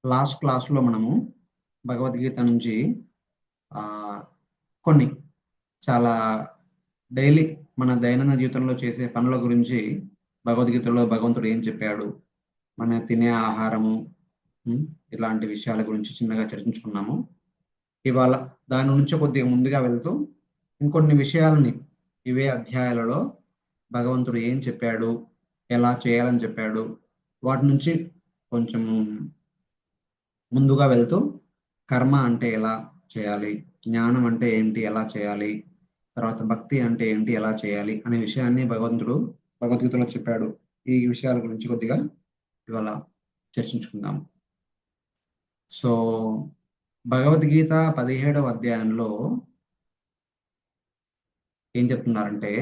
Last క్లాస్లో మనము భగవద్గీత నుంచి ఆ, కొన్ని చాలా డైలీ మన దైనందిన జీవితంలో చేసే పనుల గురించి భగవద్గీతలో భగవంతుడు ఏం చెప్పాడు, మన తినే ఆహారము, ఉమ్, ఇలాంటి విషయాల గురించి చిన్నగా చర్చించుకున్నాము. ఇవాళ దాని నుంచి కొద్దిగా ముందుగా వెళ్తూ ఇంకొన్ని విషయాలని ఇవే అధ్యాయాలలో భగవంతుడు ఏం చెప్పాడు, ఎలా చేయాలని చెప్పాడు, వాటి నుంచి కొంచెం ముందుగా వెళ్తూ కర్మ అంటే ఎలా చేయాలి, జ్ఞానం అంటే ఏంటి ఎలా చేయాలి, తర్వాత భక్తి అంటే ఏంటి ఎలా చేయాలి అనే విషయాన్ని భగవంతుడు భగవద్గీతలో చెప్పాడు. ఈ విషయాల గురించి కొద్దిగా ఇవాళ చర్చించుకుందాం. సో భగవద్గీత 17వ అధ్యాయంలో ఏం చెప్తున్నారంటే,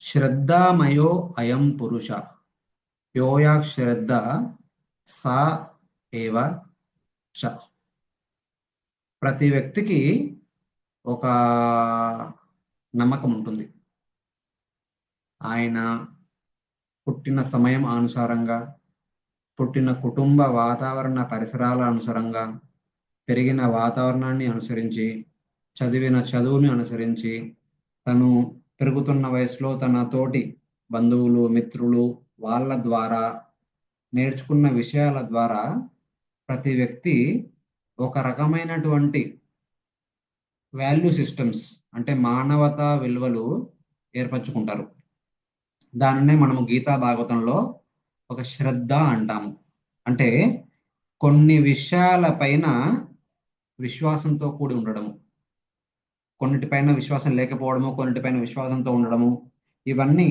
శ్రద్ధామయో అయం పురుష యోయాక్ శ్రద్ధ సా ఏవ చ. ప్రతి వ్యక్తికి ఒక నమ్మకం ఉంటుంది. ఆయన పుట్టిన సమయం అనుసారంగా, పుట్టిన కుటుంబ వాతావరణ పరిసరాల అనుసారంగా, పెరిగిన వాతావరణాన్ని అనుసరించి, చదివిన చదువుని అనుసరించి, తను పెరుగుతున్న వయసులో తన తోటి బంధువులు, మిత్రులు, వాళ్ళ ద్వారా నేర్చుకున్న విషయాల ద్వారా ప్రతి వ్యక్తి ఒక రకమైనటువంటి వాల్యూ సిస్టమ్స్, అంటే మానవతా విలువలు ఏర్పరచుకుంటారు. దానినే మనము గీతా భాగవతంలో ఒక శ్రద్ధ అంటాము. అంటే కొన్ని విషయాల పైన విశ్వాసంతో కూడి ఉండడము, కొన్నిటిపైన విశ్వాసం లేకపోవడము, కొన్నిటిపైన విశ్వాసంతో ఉండడము, ఇవన్నీ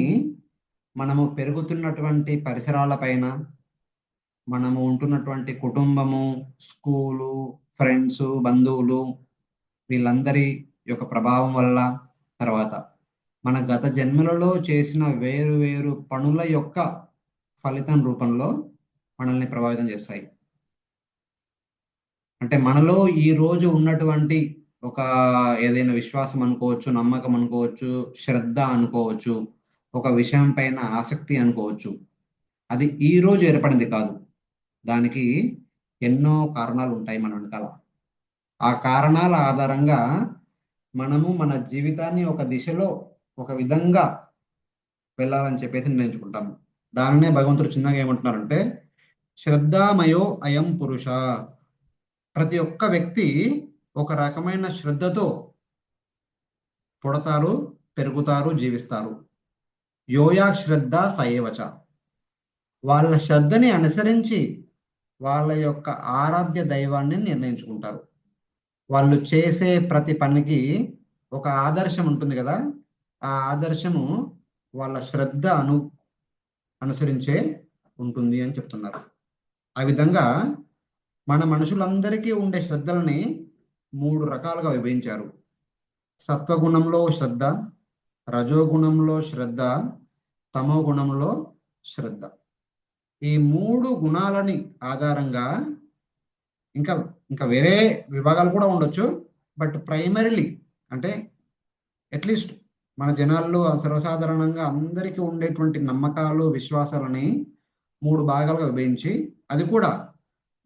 మనము పెరుగుతున్నటువంటి పరిసరాల పైన, మనము ఉంటున్నటువంటి కుటుంబము, స్కూలు, ఫ్రెండ్స్, బంధువులు, వీళ్ళందరి యొక్క ప్రభావం వల్ల, తర్వాత మన గత జన్మలలో చేసిన వేరు వేరు పనుల యొక్క ఫలితం రూపంలో మనల్ని ప్రభావితం చేస్తాయి. అంటే మనలో ఈ రోజు ఉన్నటువంటి ఒక ఏదైనా విశ్వాసం అనుకోవచ్చు, నమ్మకం అనుకోవచ్చు, శ్రద్ధ అనుకోవచ్చు, ఒక విషయం పైన ఆసక్తి అనుకోవచ్చు, అది ఈ రోజు ఏర్పడింది కాదు. దానికి ఎన్నో కారణాలు ఉంటాయి మన వెనకాల. ఆ కారణాల ఆధారంగా మనము మన జీవితాన్ని ఒక దిశలో ఒక విధంగా వెళ్ళాలని చెప్పేసి నిర్ణయించుకుంటాము. దానినే భగవంతుడు చిన్నగా ఏమంటున్నారంటే, శ్రద్ధామయో అయం పురుష. ప్రతి ఒక్క వ్యక్తి ఒక రకమైన శ్రద్ధతో పుడతారు, పెరుగుతారు, జీవిస్తారు. యోయా శ్రద్ధ సయేవచ. వాళ్ళ శ్రద్ధని అనుసరించి వాళ్ళ యొక్క ఆరాధ్య దైవాన్ని నిర్ణయించుకుంటారు. వాళ్ళు చేసే ప్రతి పనికి ఒక ఆదర్శం ఉంటుంది కదా, ఆ ఆదర్శము వాళ్ళ శ్రద్ధ అనుసరించే ఉంటుంది అని చెప్తున్నారు. ఆ విధంగా మన మనుషులందరికీ ఉండే శ్రద్ధలని 3 రకాలుగా విభజించారు. సత్వగుణంలో శ్రద్ధ, రజోగుణంలో శ్రద్ధ, తమో గుణంలో శ్రద్ధ. ఈ 3 గుణాలని ఆధారంగా ఇంకా ఇంకా వేరే విభాగాలు కూడా ఉండొచ్చు. బట్ ప్రైమరీలీ అంటే అట్లీస్ట్ మన జనాల్లో సర్వసాధారణంగా అందరికీ ఉండేటువంటి నమ్మకాలు, విశ్వాసాలని 3 భాగాలుగా విభజించి, అది కూడా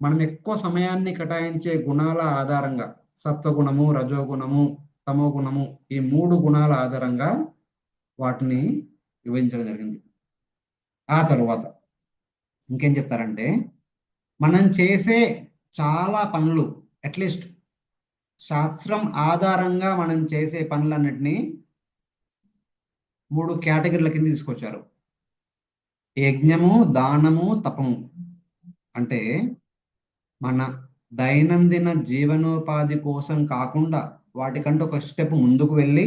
మనం ఎక్కువ సమయాన్ని కేటాయించే గుణాల ఆధారంగా, సత్వగుణము, రజోగుణము, తమో గుణము, ఈ 3 గుణాల ఆధారంగా వాటిని విభజించడం జరిగింది. ఆ తరువాత ఇంకేం చెప్తారంటే, మనం చేసే చాలా పనులు, అట్లీస్ట్ శాస్త్రం ఆధారంగా మనం చేసే పనులన్నిటినీ 3 కేటగిరీల కింద తీసుకొచ్చారు. యజ్ఞము, దానము, తపము. అంటే మన దైనందిన జీవనోపాధి కోసం కాకుండా వాటికంటే ఒక స్టెప్ ముందుకు వెళ్ళి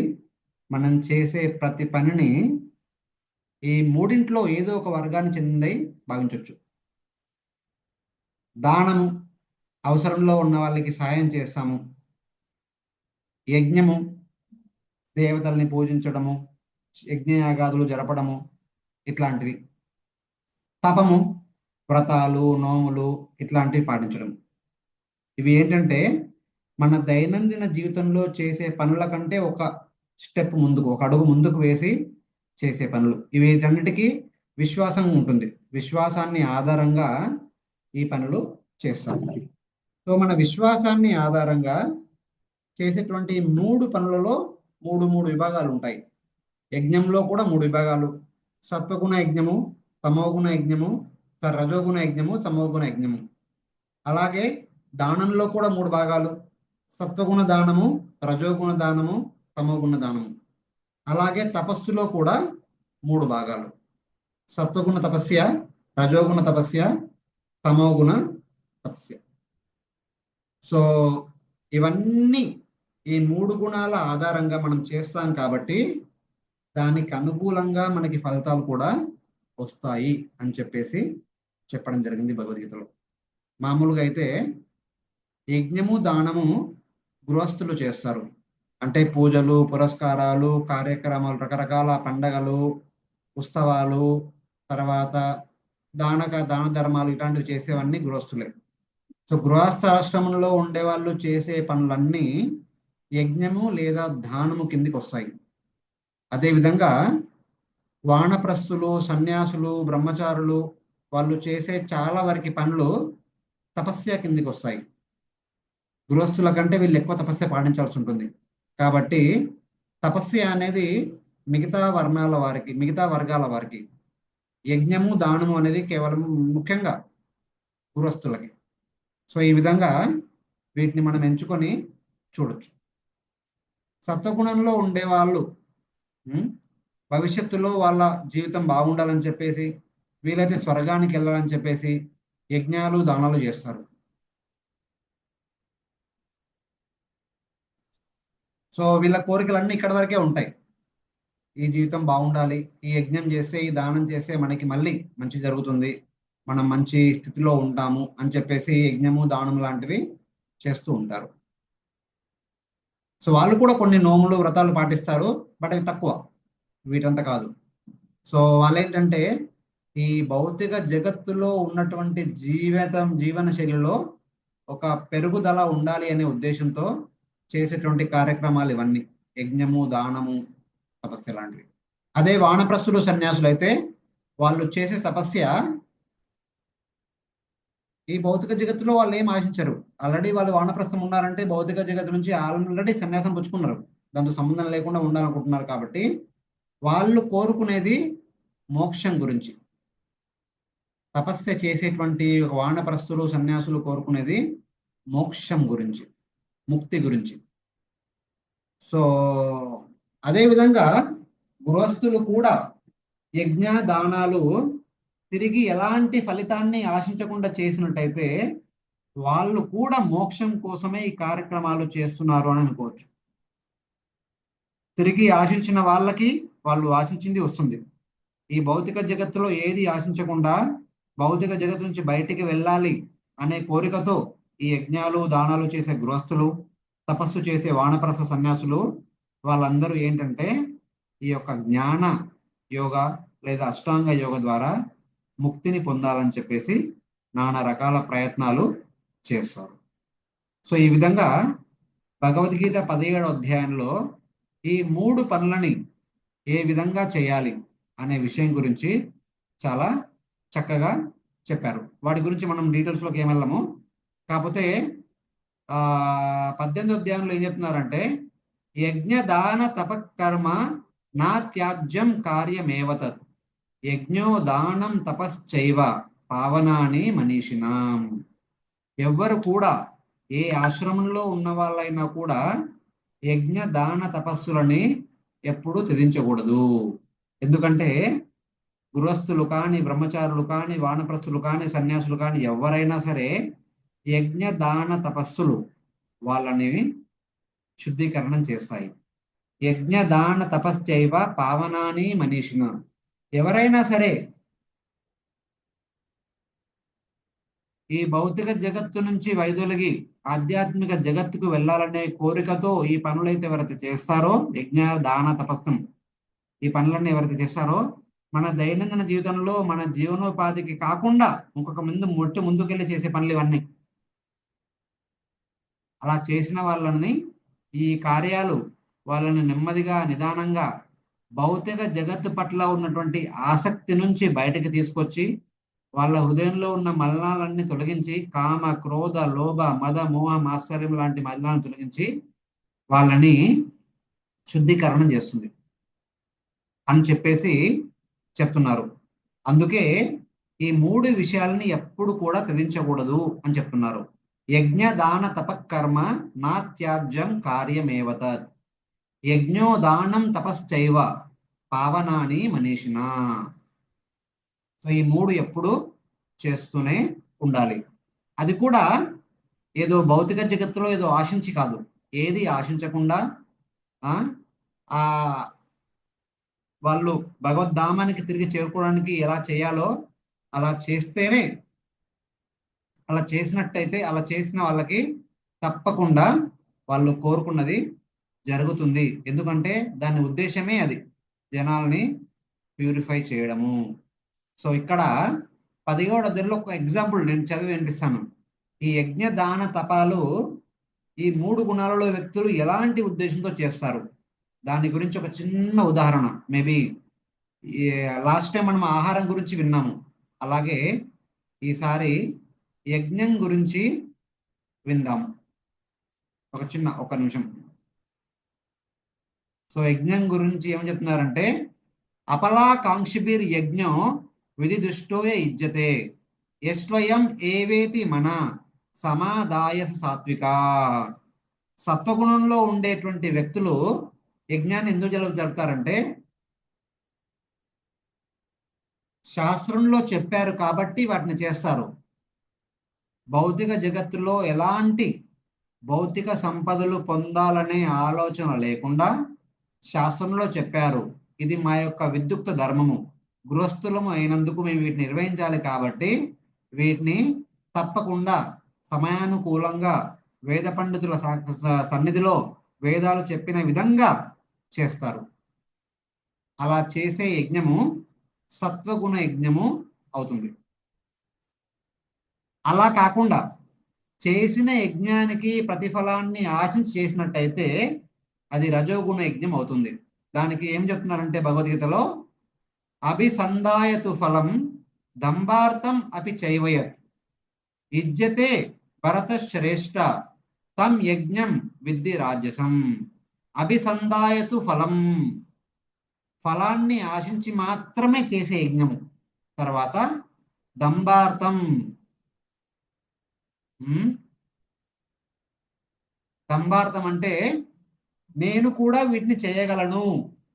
మనం చేసే ప్రతి పనిని ఈ 3 ఏదో ఒక వర్గాన్ని చెందిందై భావించవచ్చు. దానము, అవసరంలో ఉన్న వాళ్ళకి సాయం చేస్తాము. యజ్ఞము, దేవతల్ని పూజించడము, యజ్ఞయాగాదులు జరపడము, ఇట్లాంటివి. తపము, వ్రతాలు, నోములు, ఇట్లాంటివి పాటించడం. ఇవి ఏంటంటే మన దైనందిన జీవితంలో చేసే పనుల కంటే ఒక స్టెప్ ముందుకు, ఒక అడుగు ముందుకు వేసి చేసే పనులు. వీటన్నిటికీ విశ్వాసం ఉంటుంది. విశ్వాసాన్ని ఆధారంగా ఈ పనులు చేస్తాం. సో మన విశ్వాసాన్ని ఆధారంగా చేసేటువంటి 3 పనులలో మూడు విభాగాలు ఉంటాయి. యజ్ఞంలో కూడా 3 విభాగాలు: సత్వగుణ యజ్ఞము, తమోగుణ యజ్ఞము, రజోగుణ యజ్ఞము, తమోగుణ యజ్ఞము. అలాగే దానంలో కూడా 3 భాగాలు: సత్వగుణ దానము, రజోగుణ దానము, తమోగుణ దానము. అలాగే తపస్సులో కూడా 3 భాగాలు: సత్వగుణ తపస్య, రజోగుణ తపస్య, తమోగుణ తపస్య. సో ఇవన్నీ ఈ 3 గుణాల ఆధారంగా మనం చేస్తాం కాబట్టి దానికి అనుకూలంగా మనకి ఫలితాలు కూడా వస్తాయి అని చెప్పేసి చెప్పడం జరిగింది భగవద్గీతలో. మామూలుగా అయితే యజ్ఞము దానము గృహస్థులు చేస్తారు. అంటే పూజలు, పురస్కారాలు, కార్యక్రమాలు, రకరకాల పండగలు, ఉత్సవాలు, తర్వాత దాన ధర్మాలు ఇలాంటివి చేసేవన్నీ గృహస్థులే. సో గృహస్థాశ్రమంలో ఉండే వాళ్ళు చేసే పనులన్నీ యజ్ఞము లేదా దానము కిందికి వస్తాయి. అదేవిధంగా వానప్రస్థులు, సన్యాసులు, బ్రహ్మచారులు వాళ్ళు చేసే చాలా వరకు పనులు తపస్య కిందికి వస్తాయి. గృహస్థుల కంటే వీళ్ళు ఎక్కువ తపస్య పాటించాల్సి ఉంటుంది. కాబట్టి తపస్య అనేది మిగతా వర్గాల వారికి, యజ్ఞము దానము అనేది కేవలం ముఖ్యంగా గృహస్థులకి. సో ఈ విధంగా వీటిని మనం ఎంచుకొని చూడొచ్చు. సత్వగుణంలో ఉండేవాళ్ళు భవిష్యత్తులో వాళ్ళ జీవితం బాగుండాలని చెప్పేసి, వీలైతే స్వర్గానికి వెళ్ళాలని చెప్పేసి యజ్ఞాలు దానాలు చేస్తారు. సో వీళ్ళ కోరికలన్నీ ఇక్కడ వరకే ఉంటాయి. ఈ జీవితం బాగుండాలి, ఈ యజ్ఞం చేస్తే, ఈ దానం చేస్తే మనకి మళ్ళీ మంచి జరుగుతుంది, మనం మంచి స్థితిలో ఉంటాము అని చెప్పేసి యజ్ఞము దానం లాంటివి చేస్తూ ఉంటారు. సో వాళ్ళు కూడా కొన్ని నోములు, వ్రతాలు పాటిస్తారు, బట్ అవి తక్కువ, వీటంతా కాదు. సో వాళ్ళేంటంటే ఈ భౌతిక జగత్తులో ఉన్నటువంటి జీవన శైలిలో ఒక పెరుగుదల ఉండాలి అనే ఉద్దేశంతో చేసేటువంటి కార్యక్రమాలు ఇవన్నీ, యజ్ఞము, దానము, తపస్య లాంటివి. అదే వానప్రస్థులు, సన్యాసులు అయితే వాళ్ళు చేసే తపస్య ఈ భౌతిక జగత్తులో వాళ్ళు ఏం ఆశించరు. ఆల్రెడీ వాళ్ళు వానప్రస్థం ఉన్నారంటే భౌతిక జగత్తు నుంచి ఆల్రెడీ సన్యాసం పుచ్చుకున్నారు, దాంతో సంబంధం లేకుండా ఉండాలనుకుంటున్నారు. కాబట్టి వాళ్ళు కోరుకునేది మోక్షం గురించి. తపస్య చేసేటువంటి వానప్రస్థులు, సన్యాసులు కోరుకునేది మోక్షం గురించి, ముక్తి గురించి. సో అదేవిధంగా గృహస్థులు కూడా యజ్ఞ దానాలు తిరిగి ఎలాంటి ఫలితాన్ని ఆశించకుండా చేసినట్టయితే వాళ్ళు కూడా మోక్షం కోసమే ఈ కార్యక్రమాలు చేస్తున్నారు అని అనుకోవచ్చు. తిరిగి ఆశించిన వాళ్ళకి వాళ్ళు ఆశించింది వస్తుంది. ఈ భౌతిక జగత్తులో ఏది ఆశించకుండా భౌతిక జగత్తు నుంచి బయటికి వెళ్ళాలి అనే కోరికతో ఈ యజ్ఞాలు దానాలు చేసే గృహస్థులు, తపస్సు చేసే వానప్రస్థ సన్యాసులు వాళ్ళందరూ ఏంటంటే ఈ యొక్క జ్ఞాన యోగ లేదా అష్టాంగ యోగ ద్వారా ముక్తిని పొందాలని చెప్పేసి నానా రకాల ప్రయత్నాలు చేస్తారు. సో ఈ విధంగా భగవద్గీత 17వ అధ్యాయంలో ఈ 3 పనులని ఏ విధంగా చేయాలి అనే విషయం గురించి చాలా చక్కగా చెప్పారు. వాటి గురించి మనం డీటెయిల్స్లోకి ఏమెళ్ళము. కాకపోతే 18వ అధ్యాయంలో ఏం చెప్తున్నారంటే యజ్ఞ దాన తపకర్మ నా త్యాజ్యం కార్యమేవతత్ యజ్ఞో దానం తపశ్చైవ పావనాని మనీషినాం. ఎవ్వరు కూడా, ఏ ఆశ్రమంలో ఉన్న వాళ్ళైనా కూడా యజ్ఞ దాన తపస్సులని ఎప్పుడూ త్యజించకూడదు. ఎందుకంటే గృహస్థులు కానీ, బ్రహ్మచారులు కానీ, వానప్రస్థులు కానీ, సన్యాసులు కానీ ఎవరైనా సరే యజ్ఞ దాన తపస్సులు వాళ్ళని శుద్ధీకరణం చేస్తాయి. యజ్ఞ దాన తపశ్చైవ పావనాని మనీషిన. ఎవరైనా సరే ఈ భౌతిక జగత్తు నుంచి వైదొలిగి ఆధ్యాత్మిక జగత్తుకు వెళ్ళాలనే కోరికతో ఈ పనులైతే ఎవరైతే చేస్తారో, యజ్ఞ దాన తపస్సం ఈ పనులన్నీ ఎవరైతే చేస్తారో మన దైనందిన జీవితంలో మన జీవనోపాధికి కాకుండా ఇంకొక ముందుకెళ్ళి చేసే పనులు ఇవన్నీ. అలా చేసిన వాళ్ళని ఈ కార్యాలు వాళ్ళని నెమ్మదిగా, నిదానంగా భౌతిక జగత్తు పట్ల ఉన్నటువంటి ఆసక్తి నుంచి బయటకు తీసుకొచ్చి వాళ్ళ హృదయంలో ఉన్న మలినాలన్నీ తొలగించి, కామ, క్రోధ, లోభ, మద, మోహ, మాత్సర్యం లాంటి మలినాలను తొలగించి వాళ్ళని శుద్ధీకరణం చేస్తుంది అని చెప్పేసి చెప్తున్నారు. అందుకే ఈ 3 విషయాలని ఎప్పుడు కూడా త్యజించకూడదు అని చెప్తున్నారు. యజ్ఞ దాన తపకర్మ నా త్యాజ్యం కార్యమేవత. యజ్ఞో దానం తపశ్చైవ పావనాని మనీషినా. సో ఈ 3 ఎప్పుడు చేస్తూనే ఉండాలి. అది కూడా ఏదో భౌతిక జగత్తులో ఏదో ఆశించి కాదు, ఏది ఆశించకుండా ఆ వాళ్ళు భగవద్ధామానికి తిరిగి చేరుకోవడానికి ఎలా చేయాలో అలా చేస్తేనే, అలా చేసినట్టయితే, అలా చేసిన వాళ్ళకి తప్పకుండా వాళ్ళు కోరుకున్నది జరుగుతుంది. ఎందుకంటే దాని ఉద్దేశమే అది, జనాల్ని ప్యూరిఫై చేయడము. సో ఇక్కడ 11వ అధ్యాయంలో ఒక ఎగ్జాంపుల్ నేను చదివి వినిపిస్తాను. ఈ యజ్ఞ దాన తపాలు ఈ 3 గుణాలలో వ్యక్తులు ఎలాంటి ఉద్దేశంతో చేస్తారు దాని గురించి ఒక చిన్న ఉదాహరణ. మేబీ లాస్ట్ టైం మనం ఆహారం గురించి విన్నాము, అలాగే ఈసారి యజ్ఞం గురించి విందాము. ఒక నిమిషం. సో యజ్ఞం గురించి ఏమని చెప్తున్నారంటే, అపలాకాంక్షిభిర్ యజ్ఞం విధి దృష్టోయ ఇజ్జతే యస్వయం ఏవేతి మన సమాదాయ సాత్విక. సత్వగుణంలో ఉండేటువంటి వ్యక్తులు యజ్ఞాన్ని ఎందుకు జరుపుతారంటే, శాస్త్రంలో చెప్పారు కాబట్టి వాటిని చేస్తారు. భౌతిక జగత్తులో ఎలాంటి భౌతిక సంపదలు పొందాలనే ఆలోచన లేకుండా శాస్త్రంలో చెప్పారు, ఇది మా యొక్క విద్యుక్త ధర్మము, గృహస్థులము అయినందుకు మేము వీటిని నిర్వహించాలి కాబట్టి వీటిని తప్పకుండా సమయానుకూలంగా వేద పండితుల సన్నిధిలో వేదాలు చెప్పిన విధంగా చేస్తారు. అలా చేసే యజ్ఞము సత్వగుణ యజ్ఞము అవుతుంది. అలా కాకుండా చేసిన యజ్ఞానికి ప్రతిఫలాన్ని ఆశించి చేసినట్టయితే అది రజోగుణ యజ్ఞం అవుతుంది. దానికి ఏం చెప్తున్నారంటే భగవద్గీతలో, అభిసందాయతు ఫలం దంబార్థం అపి చైవయత్ ఇజ్జతే భరత శ్రేష్ఠ తం యజ్ఞం విద్ధి రాజసం. అభిసందాయతు ఫలం, ఫలాన్ని ఆశించి మాత్రమే చేసే యజ్ఞము. తర్వాత దంబార్థం, దంబార్థం అంటే నేను కూడా వీటిని చేయగలను,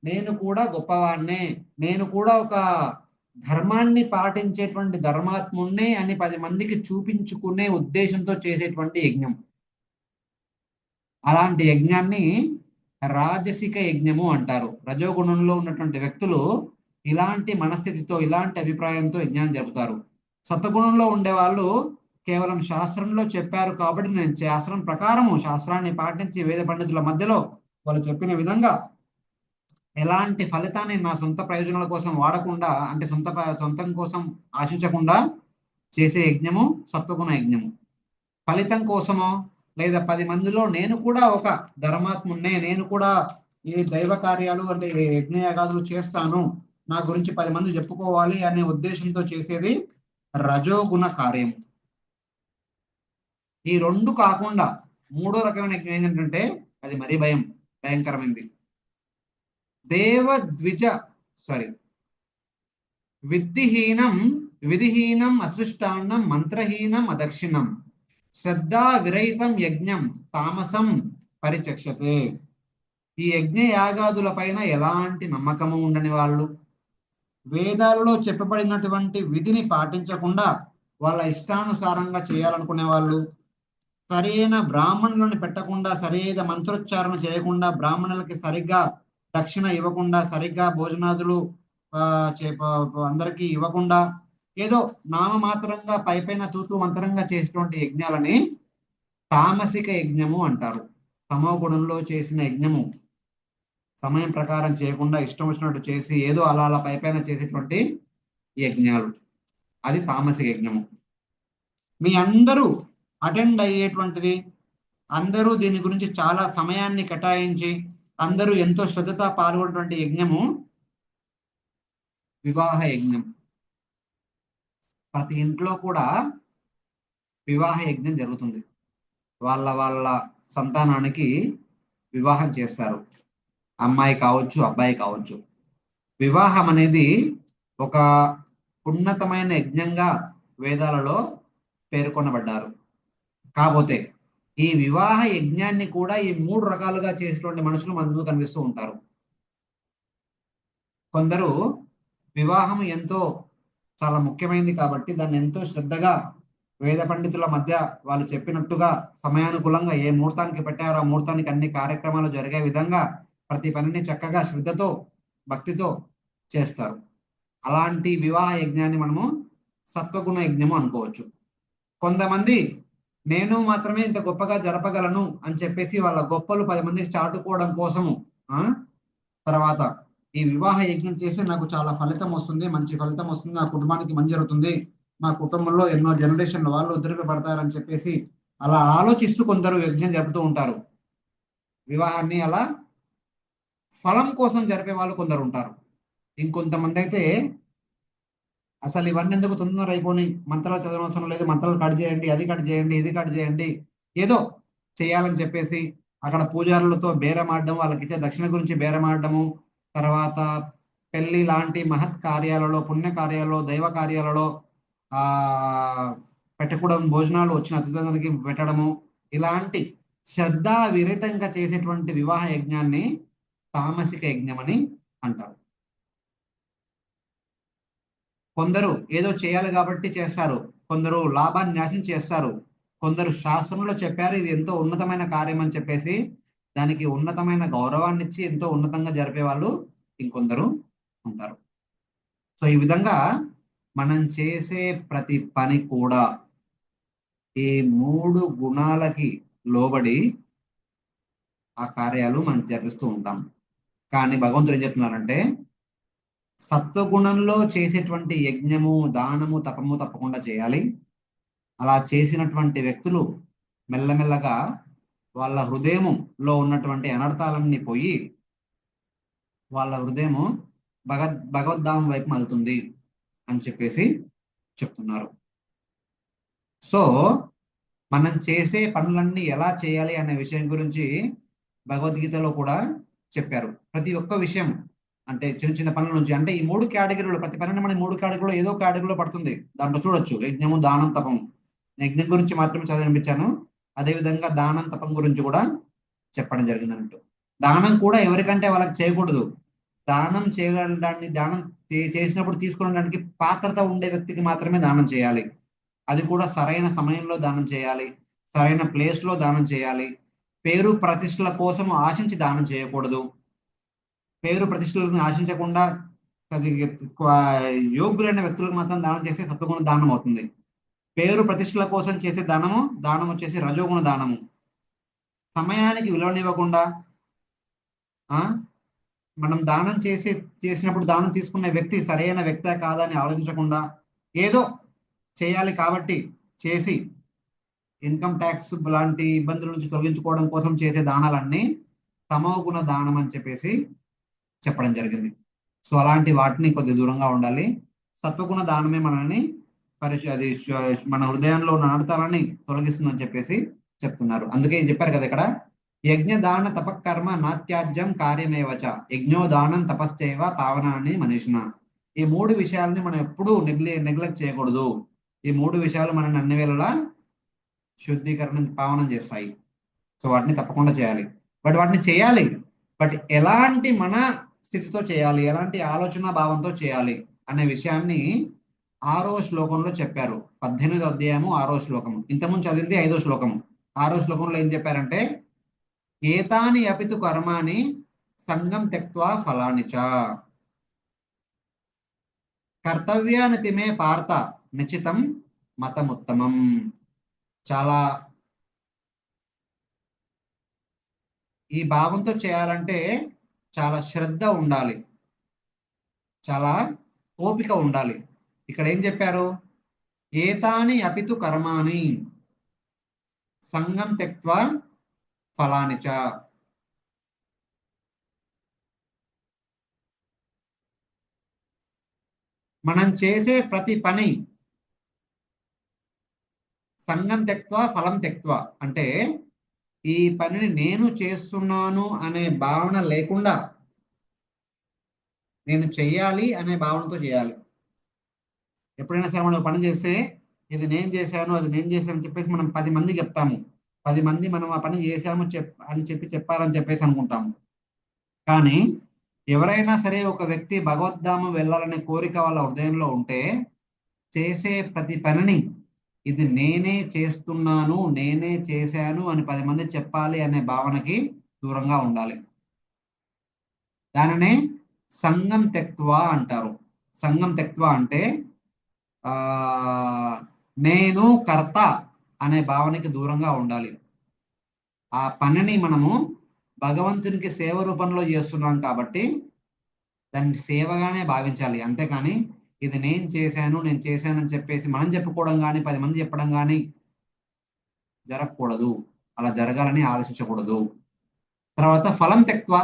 నేను కూడా గొప్పవాణ్ణే, నేను కూడా ఒక ధర్మాన్ని పాటించేటువంటి ధర్మాత్ముణ్ణే అని 10 మందికి చూపించుకునే ఉద్దేశంతో చేసేటువంటి యజ్ఞం. అలాంటి యజ్ఞాన్ని రాజసిక యజ్ఞము అంటారు. రజోగుణంలో ఉన్నటువంటి వ్యక్తులు ఇలాంటి మనస్థితితో, ఇలాంటి అభిప్రాయంతో యజ్ఞాన్ని జరుపుతారు. సత్వగుణంలో ఉండే వాళ్ళు కేవలం శాస్త్రంలో చెప్పారు కాబట్టి నేను శాస్త్రం ప్రకారము, శాస్త్రాన్ని పాటించి వేద పండితుల మధ్యలో వాళ్ళు చెప్పిన విధంగా ఎలాంటి ఫలితాన్ని నా సొంత ప్రయోజనాల కోసం వాడకుండా, అంటే సొంతం కోసం ఆశించకుండా చేసే యజ్ఞము సత్వగుణ యజ్ఞము. ఫలితం కోసమో లేదా 10 మందిలో నేను కూడా ఒక ధర్మాత్మున్నే, నేను కూడా ఈ దైవ కార్యాలు అంటే యజ్ఞయాగాదులు చేస్తాను, నా గురించి 10 మంది చెప్పుకోవాలి అనే ఉద్దేశంతో చేసేది రజోగుణ కార్యం. ఈ 2 కాకుండా 3వ రకమైన యజ్ఞం ఏంటంటే అది మరీ భయంకరమైంది. విధిహీనం అసృష్టాన్నం మంత్రహీనం అదక్షిణం శ్రద్ధా విరహితం యజ్ఞం తామసం పరిచక్షతే. ఈ యజ్ఞ యాగాదుల పైన ఎలాంటి నమ్మకము ఉండని వాళ్ళు, వేదాలలో చెప్పబడినటువంటి విధిని పాటించకుండా వాళ్ళ ఇష్టానుసారంగా చేయాలనుకునే వాళ్ళు, సరైన బ్రాహ్మణులను పెట్టకుండా, సరైన మంత్రోచ్చారణ చేయకుండా, బ్రాహ్మణులకి సరిగ్గా దక్షిణ ఇవ్వకుండా, సరిగ్గా భోజనాదులు అందరికీ ఇవ్వకుండా, ఏదో నామమాత్రంగా పైపైన తూతూ మంత్రంగా చేసేటువంటి యజ్ఞాలని తామసిక యజ్ఞము అంటారు. తమో గుణంలో చేసిన యజ్ఞము, సమయం ప్రకారం చేయకుండా ఇష్టం వచ్చినట్టు చేసి ఏదో అలా పైపైన చేసేటువంటి యజ్ఞాలు, అది తామసిక యజ్ఞము. మీ అందరూ అటెండ్ అయ్యేటువంటిది, అందరూ దీని గురించి చాలా సమయాన్ని కేటాయించి అందరూ ఎంతో శ్రద్ధతో పాల్గొనేటువంటి యజ్ఞము వివాహ యజ్ఞం. ప్రతి ఇంట్లో కూడా వివాహ యజ్ఞం జరుగుతుంది. వాళ్ళ వాళ్ళ సంతానానికి వివాహం చేస్తారు. అమ్మాయి కావచ్చు, అబ్బాయి కావచ్చు. వివాహం అనేది ఒక ఉన్నతమైన యజ్ఞంగా వేదాలలో పేర్కొనబడ్డారు. కాకపోతే ఈ వివాహ యజ్ఞాన్ని కూడా ఈ 3 రకాలుగా చేసేటువంటి మనుషులు మన ముందు కనిపిస్తూ ఉంటారు. కొందరు వివాహం ఎంతో చాలా ముఖ్యమైనది కాబట్టి దాన్ని ఎంతో శ్రద్ధగా వేద పండితుల మధ్య వాళ్ళు చెప్పినట్టుగా సమయానుకూలంగా ఏ ముహూర్తానికి పెట్టారో ఆ ముహూర్తానికి అన్ని కార్యక్రమాలు జరిగే విధంగా ప్రతి పనిని చక్కగా శ్రద్ధతో భక్తితో చేస్తారు. అలాంటి వివాహ యజ్ఞాన్ని మనము సత్వగుణ యజ్ఞము అనుకోవచ్చు. కొంతమంది నేను మాత్రమే ఇంత గొప్పగా జరపగలను అని చెప్పేసి వాళ్ళ గొప్పలు 10 మందికి చాటుకోవడం కోసము తర్వాత ఈ వివాహ యజ్ఞం చేస్తే నాకు చాలా ఫలితం వస్తుంది, మంచి ఫలితం వస్తుంది, నా కుటుంబానికి మంచి జరుగుతుంది, మా కుటుంబంలో ఎన్నో జనరేషన్ల వాళ్ళు ఉద్ధరింపబడతారని చెప్పేసి అలా ఆలోచిస్తూ కొందరు యజ్ఞం జరుపుతూ ఉంటారు. వివాహాన్ని అలా ఫలం కోసం జరిపే వాళ్ళు కొందరు ఉంటారు. ఇంకొంతమంది అయితే అసలు ఇవన్నీ ఎందుకు తొందర అయిపోయి మంత్రాలు చదవనవసరం లేదు, మంత్రాలు కట్ చేయండి, అది కట్ చేయండి, ఇది కట్ చేయండి, ఏదో చేయాలని చెప్పేసి అక్కడ పూజారులతో బేరమాడడం, వాళ్ళకి ఇచ్చే దక్షిణ గురించి బేరమాడడము, తర్వాత పెళ్లి లాంటి మహత్ కార్యాలలో, పుణ్య కార్యాలలో, దైవ కార్యాలలో ఆ పెట్టకూడని భోజనాలు వచ్చిన అతిథులకి పెట్టడము, ఇలాంటి శ్రద్ధా విరహితంగా చేసేటువంటి వివాహ యజ్ఞాన్ని తామసిక యజ్ఞం అని అంటారు. కొందరు ఏదో చేయాలి కాబట్టి చేస్తారు, కొందరు లాభాన్ని న్యాసం చేస్తారు, కొందరు శాస్త్రంలో చెప్పారు ఇది ఎంతో ఉన్నతమైన కార్యం అని చెప్పేసి దానికి ఉన్నతమైన గౌరవాన్ని ఇచ్చి ఎంతో ఉన్నతంగా జరిపే వాళ్ళు ఇంకొందరు ఉంటారు. సో ఈ విధంగా మనం చేసే ప్రతి పని కూడా ఈ 3 గుణాలకి లోబడి ఆ కార్యాలు మనం జరిపిస్తూ ఉంటాం. కానీ భగవంతుడు ఏం చెప్తున్నారంటే సత్వగుణంలో చేసేటువంటి యజ్ఞము, దానము, తపము తప్పకుండా చేయాలి. అలా చేసినటువంటి వ్యక్తులు మెల్లమెల్లగా వాళ్ళ హృదయములో ఉన్నటువంటి అనర్థాలన్నీ పోయి వాళ్ళ హృదయము భగవద్ధామం వైపు మళ్తుంది అని చెప్పేసి చెప్తున్నారు. సో మనం చేసే పనులన్నీ ఎలా చేయాలి అనే విషయం గురించి భగవద్గీతలో కూడా చెప్పారు. ప్రతి ఒక్క విషయం అంటే చిన్న చిన్న పనుల నుంచి, అంటే ఈ 3 కేటగిరీలు, ప్రతి పనిని మన 3 కేటగిరీలో ఏదో కేటగిరీలో పడుతుంది. దాంట్లో చూడొచ్చు యజ్ఞము, దానం, తపం. యజ్ఞం గురించి మాత్రమే చదివినిపించాను. అదేవిధంగా దానం, తపం గురించి కూడా చెప్పడం జరిగింది అన్నట్టు. దానం కూడా ఎవరికంటే వాళ్ళకి చేయకూడదు. దానం చేయడానికి, దానం చేసినప్పుడు తీసుకునడానికి పాత్రత ఉండే వ్యక్తికి మాత్రమే దానం చేయాలి. అది కూడా సరైన సమయంలో దానం చేయాలి, సరైన ప్లేస్ లో దానం చేయాలి. పేరు ప్రతిష్టల కోసం ఆశించి దానం చేయకూడదు. పేరు ప్రతిష్టలను ఆశించకుండా అది యోగ్యులైన వ్యక్తులకు మాత్రం దానం చేస్తే సత్వగుణ దానం అవుతుంది. పేరు ప్రతిష్టల కోసం చేసే దానము, దానం వచ్చేసి రజోగుణ దానము. సమయానికి విలువనివ్వకుండా మనం దానం చేసినప్పుడు దానం తీసుకునే వ్యక్తి సరైన వ్యక్తే కాదని ఆలోచించకుండా ఏదో చేయాలి కాబట్టి చేసి ఇన్కమ్ ట్యాక్స్ లాంటి ఇబ్బందుల నుంచి తొలగించుకోవడం కోసం చేసే దానాలన్నీ తమోగుణ దానం అని చెప్పేసి చెప్పడం జరిగింది. సో అలాంటి వాటిని కొద్ది దూరంగా ఉండాలి. సత్వగుణ దానమే మనల్ని అది మన హృదయంలో ఉన్న అనర్థాలని తొలగిస్తుందని చెప్పేసి చెప్తున్నారు. అందుకే చెప్పారు కదా ఇక్కడ, యజ్ఞ దాన తపకర్మ నాత్యాజ్యం కార్యమేవచ యజ్ఞో దానం తపశ్చైవ పావనాన్ని మనీషిన. ఈ 3 విషయాలని మనం ఎప్పుడూ నెగ్లెక్ట్ చేయకూడదు. ఈ 3 విషయాలు మనల్ని అన్ని వేళలా శుద్ధీకరణ, పావనం చేస్తాయి. సో వాటిని తప్పకుండా చేయాలి. వాటిని చేయాలి, బట్ ఎలాంటి మన స్థితితో చేయాలి, ఎలాంటి ఆలోచన భావంతో చేయాలి అనే విషయాన్ని 6వ శ్లోకంలో చెప్పారు. 18వ అధ్యాయము 6వ శ్లోకము. ఇంతకుముందు చదివింది 5వ శ్లోకము. 6వ శ్లోకంలో ఏం చెప్పారంటే, ఏతాని అపితు కర్మాని సంగం త్యక్త్వా ఫలాని చ కర్తవ్యానితి మే పార్థ నిశ్చితం మతముత్తమం. చాలా ఈ భావంతో చేయాలంటే చాలా శ్రద్ధ ఉండాలి, చాలా ఓపిక ఉండాలి. ఇక్కడ ఏం చెప్పారు, ఏతాని అపితు కర్మాని సంగం త్యక్త్వా ఫలాని చ. మనం చేసే ప్రతి పని సంగం త్యక్త్వా ఫలం త్యక్త్వా అంటే ఈ పనిని నేను చేస్తున్నాను అనే భావన లేకుండా నేను చెయ్యాలి అనే భావనతో చేయాలి. ఎప్పుడైనా సరే మనం పని చేస్తే ఇది నేను చేశాను అది నేను చేశాను అని చెప్పేసి మనం 10 మందికి చెప్తాము. 10 మంది మనం ఆ పని చేశాము అని చెప్పారని చెప్పేసి అనుకుంటాము. కానీ ఎవరైనా సరే ఒక వ్యక్తి భగవద్ధామం వెళ్ళాలనే కోరిక వాళ్ళ హృదయంలో ఉంటే చేసే ప్రతి పనిని ఇది నేనే చేస్తున్నాను నేనే చేశాను అని 10 మంది చెప్పాలి అనే భావనకి దూరంగా ఉండాలి. దానినే సంగం త్యక్త్వా అంటారు. సంగం త్యక్త్వా అంటే ఆ నేను కర్త అనే భావనకి దూరంగా ఉండాలి. ఆ పనిని మనము భగవంతునికి సేవ రూపంలో చేస్తున్నాం కాబట్టి దాన్ని సేవగానే భావించాలి. అంతేకాని ఇది నేను చేశానని చెప్పేసి మనం చెప్పుకోవడం కానీ 10 మంది చెప్పడం కానీ జరగకూడదు. అలా జరగాలని ఆలోచించకూడదు. తర్వాత ఫలం త్యక్త్వా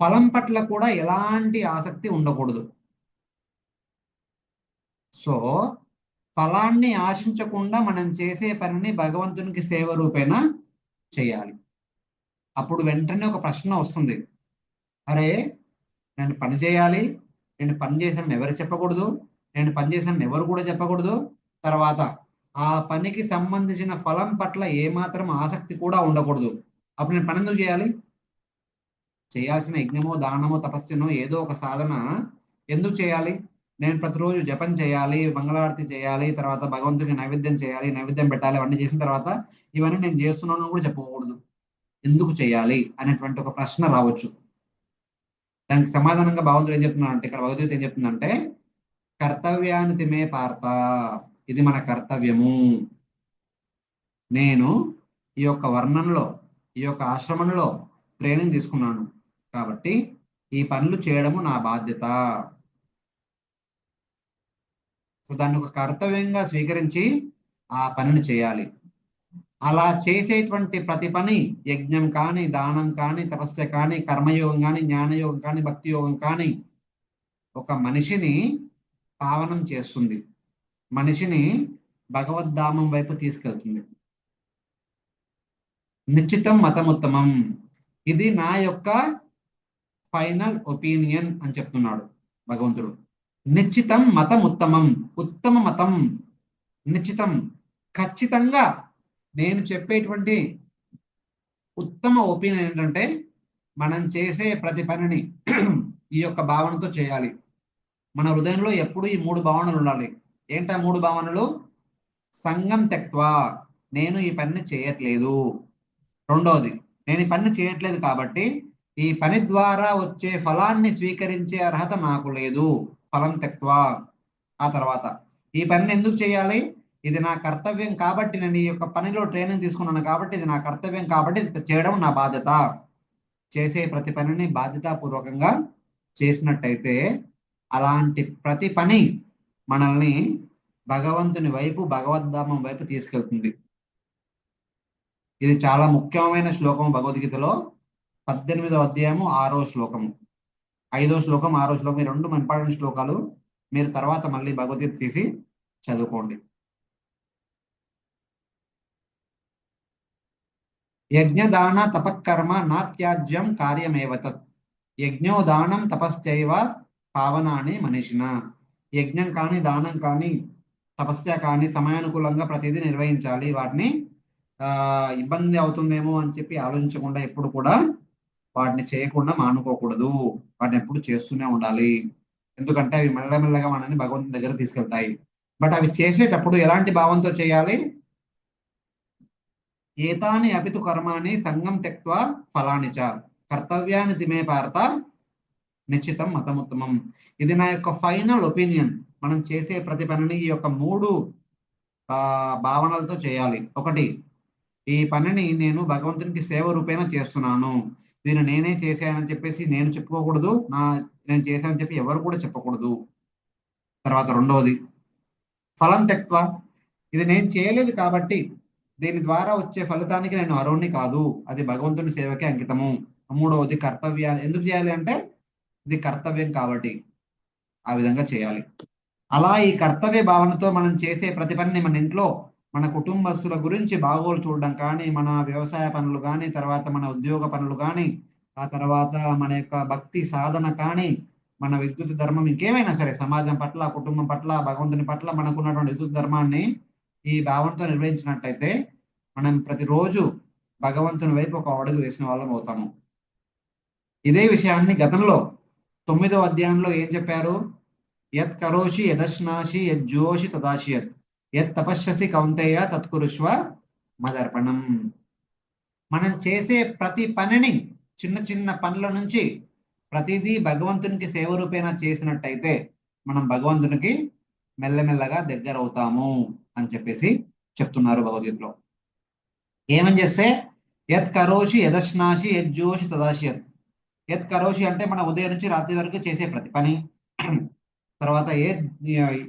ఫలం పట్ల కూడా ఎలాంటి ఆసక్తి ఉండకూడదు. సో ఫలాన్ని ఆశించకుండా మనం చేసే పనిని భగవంతునికి సేవ రూపేణ చేయాలి. అప్పుడు వెంటనే ఒక ప్రశ్న వస్తుంది, అరే నేను పని చేయాలి, నేను పని చేశాను ఎవరు చెప్పకూడదు, నేను పని చేశాను ఎవరు కూడా చెప్పకూడదు, తర్వాత ఆ పనికి సంబంధించిన ఫలం పట్ల ఏమాత్రం ఆసక్తి కూడా ఉండకూడదు. అప్పుడు నేను పని ఎందుకు చేయాలి? చేయాల్సిన యజ్ఞమో దానమో తపస్సునో ఏదో ఒక సాధన ఎందుకు చేయాలి? నేను ప్రతిరోజు జపం చేయాలి, మంగళారతి చేయాలి, తర్వాత భగవంతుడికి నైవేద్యం చేయాలి, నైవేద్యం పెట్టాలి, అవన్నీ చేసిన తర్వాత ఇవన్నీ నేను చేస్తున్నాను కూడా చెప్పకూడదు. ఎందుకు చేయాలి అనేటువంటి ఒక ప్రశ్న రావచ్చు. దానికి సమాధానంగా భగవంతుడు ఏం చెప్తున్నాడంటే, ఇక్కడ భగవద్గీత ఏం చెప్తుందంటే కర్తవ్యాన్ని తిమే పార్త, ఇది మన కర్తవ్యము. నేను ఈ యొక్క వర్ణంలో ఈ యొక్క ఆశ్రమంలో ట్రైనింగ్ తీసుకున్నాను కాబట్టి ఈ పనులు చేయడము నా బాధ్యత. దాన్ని ఒక కర్తవ్యంగా స్వీకరించి ఆ పనిని చేయాలి. అలా చేసేటువంటి ప్రతి పని యజ్ఞం కానీ దానం కానీ తపస్య కానీ కర్మయోగం కానీ జ్ఞానయోగం కానీ భక్తి యోగం కానీ ఒక మనిషిని పావనం చేస్తుంది, మనిషిని భగవద్ధామం వైపు తీసుకెళ్తుంది. నిశ్చితం మతముత్తమం, ఇది నా యొక్క ఫైనల్ ఒపీనియన్ అని చెప్తున్నాడు భగవంతుడు. నిశ్చితం మతం ఉత్తమం, ఉత్తమ మతం నిశ్చితం, ఖచ్చితంగా నేను చెప్పేటువంటి ఉత్తమ ఒపీనియన్ ఏంటంటే మనం చేసే ప్రతి పనిని ఈ యొక్క భావనతో చేయాలి. మన హృదయంలో ఎప్పుడు ఈ 3 భావనలు ఉండాలి. ఏంటా 3 భావనలు? సంగం త్యక్త్వా, నేను ఈ పనిని చేయట్లేదు. రెండోది, నేను ఈ పని చేయట్లేదు కాబట్టి ఈ పని ద్వారా వచ్చే ఫలాన్ని స్వీకరించే అర్హత నాకు లేదు, ఫలం త్యక్త్వా. ఆ తర్వాత ఈ పనిని ఎందుకు చేయాలి? ఇది నా కర్తవ్యం కాబట్టి, నేను ఈ యొక్క పనిలో ట్రైనింగ్ తీసుకున్నాను కాబట్టి ఇది నా కర్తవ్యం కాబట్టి ఇది చేయడం నా బాధ్యత. చేసే ప్రతి పనిని బాధ్యతాపూర్వకంగా చేసినట్టయితే అలాంటి ప్రతి పని మనల్ని భగవంతుని వైపు భగవద్ధామం వైపు తీసుకెళ్తుంది. ఇది చాలా ముఖ్యమైన శ్లోకం భగవద్గీతలో 18వ అధ్యాయము 6వ శ్లోకము, 5వ శ్లోకం 6వ శ్లోకం, ఈ 2 ఇంపార్టెంట్ శ్లోకాలు. మీరు తర్వాత మళ్ళీ భగవద్గీత తీసి చదువుకోండి. యజ్ఞదాన తపకర్మ నాత్యాజ్యం కార్యమేవతత్, యజ్ఞో దానం తపశ్చైవ పావనాని మనిషిన. యజ్ఞం కానీ దానం కానీ తపస్య కానీ సమయానుకూలంగా ప్రతిదీ నిర్వహించాలి. వాటిని ఇబ్బంది అవుతుందేమో అని చెప్పి ఆలోచించకుండా ఎప్పుడు కూడా వాటిని చేయకుండా మానుకోకూడదు. వాటిని ఎప్పుడు చేస్తూనే ఉండాలి. ఎందుకంటే అవి మెల్లమెల్లగా మనల్ని భగవంతుని దగ్గర తీసుకెళ్తాయి. బట్ అవి చేసేటప్పుడు ఎలాంటి భావంతో చేయాలి? ఏతాని అపితు కర్మాని సంగం త్యక్త్వా ఫలాని చ కర్తవ్యాన్ని తిమే పార్త నిశ్చితం మతముత్తమం. ఇది నా యొక్క ఫైనల్ ఒపీనియన్. మనం చేసే ప్రతి పనిని ఈ యొక్క 3 భావనలతో చేయాలి. ఒకటి, ఈ పనిని నేను భగవంతునికి సేవ రూపేణ చేస్తున్నాను, దీన్ని నేనే చేశానని చెప్పేసి నేను చెప్పుకోకూడదు, నేను చేశానని చెప్పి ఎవరు కూడా చెప్పకూడదు. తర్వాత రెండవది ఫలం త్యక్త్వా, ఇది నేను చేయలేదు కాబట్టి దీని ద్వారా వచ్చే ఫలితానికి నేను అర్హుణ్ణి కాదు, అది భగవంతుని సేవకే అంకితము. మూడవది కర్తవ్యాన్ని ఎందుకు చేయాలి అంటే ఇది కర్తవ్యం కాబట్టి ఆ విధంగా చేయాలి. అలా ఈ కర్తవ్య భావనతో మనం చేసే ప్రతి పనిని మన ఇంట్లో మన కుటుంబస్తుల గురించి బాగోలు చూడడం కానీ, మన వ్యవసాయ పనులు కానీ, తర్వాత మన ఉద్యోగ పనులు కానీ, ఆ తర్వాత మన యొక్క భక్తి సాధన కానీ, మన విద్యుత్ ధర్మం ఇంకేమైనా సరే సమాజం పట్ల, కుటుంబం పట్ల, భగవంతుని పట్ల మనకున్నటువంటి విద్యుత్ ధర్మాన్ని ఈ భావంతో నిర్వహించినట్టయితే మనం ప్రతిరోజు భగవంతుని వైపు ఒక అడుగు వేసిన వాళ్ళం అవుతాము. ఇదే విషయాన్ని గతంలో 9వ అధ్యాయంలో ఏం చెప్పారు? యత్ కరోషి యదశ్నాసి యజ్జోషి తదాశియత్ యత్ తపస్యసి కౌంతేయ తత్కురుష్వ మదర్పణం. మనం చేసే ప్రతి పనిని చిన్న చిన్న పనుల నుంచి ప్రతిదీ భగవంతునికి సేవ రూపేణ చేసినట్టయితే మనం భగవంతునికి మెల్లమెల్లగా దగ్గర అవుతాము అని చెప్పేసి చెప్తున్నారు భగవద్గీతలో. ఏమని చేస్తే యత్ కరోషి యదశ్నాసి యజ్జోషి తదాశియత్. యత్ కరోషి అంటే మన ఉదయం నుంచి రాత్రి వరకు చేసే ప్రతి పని. తర్వాత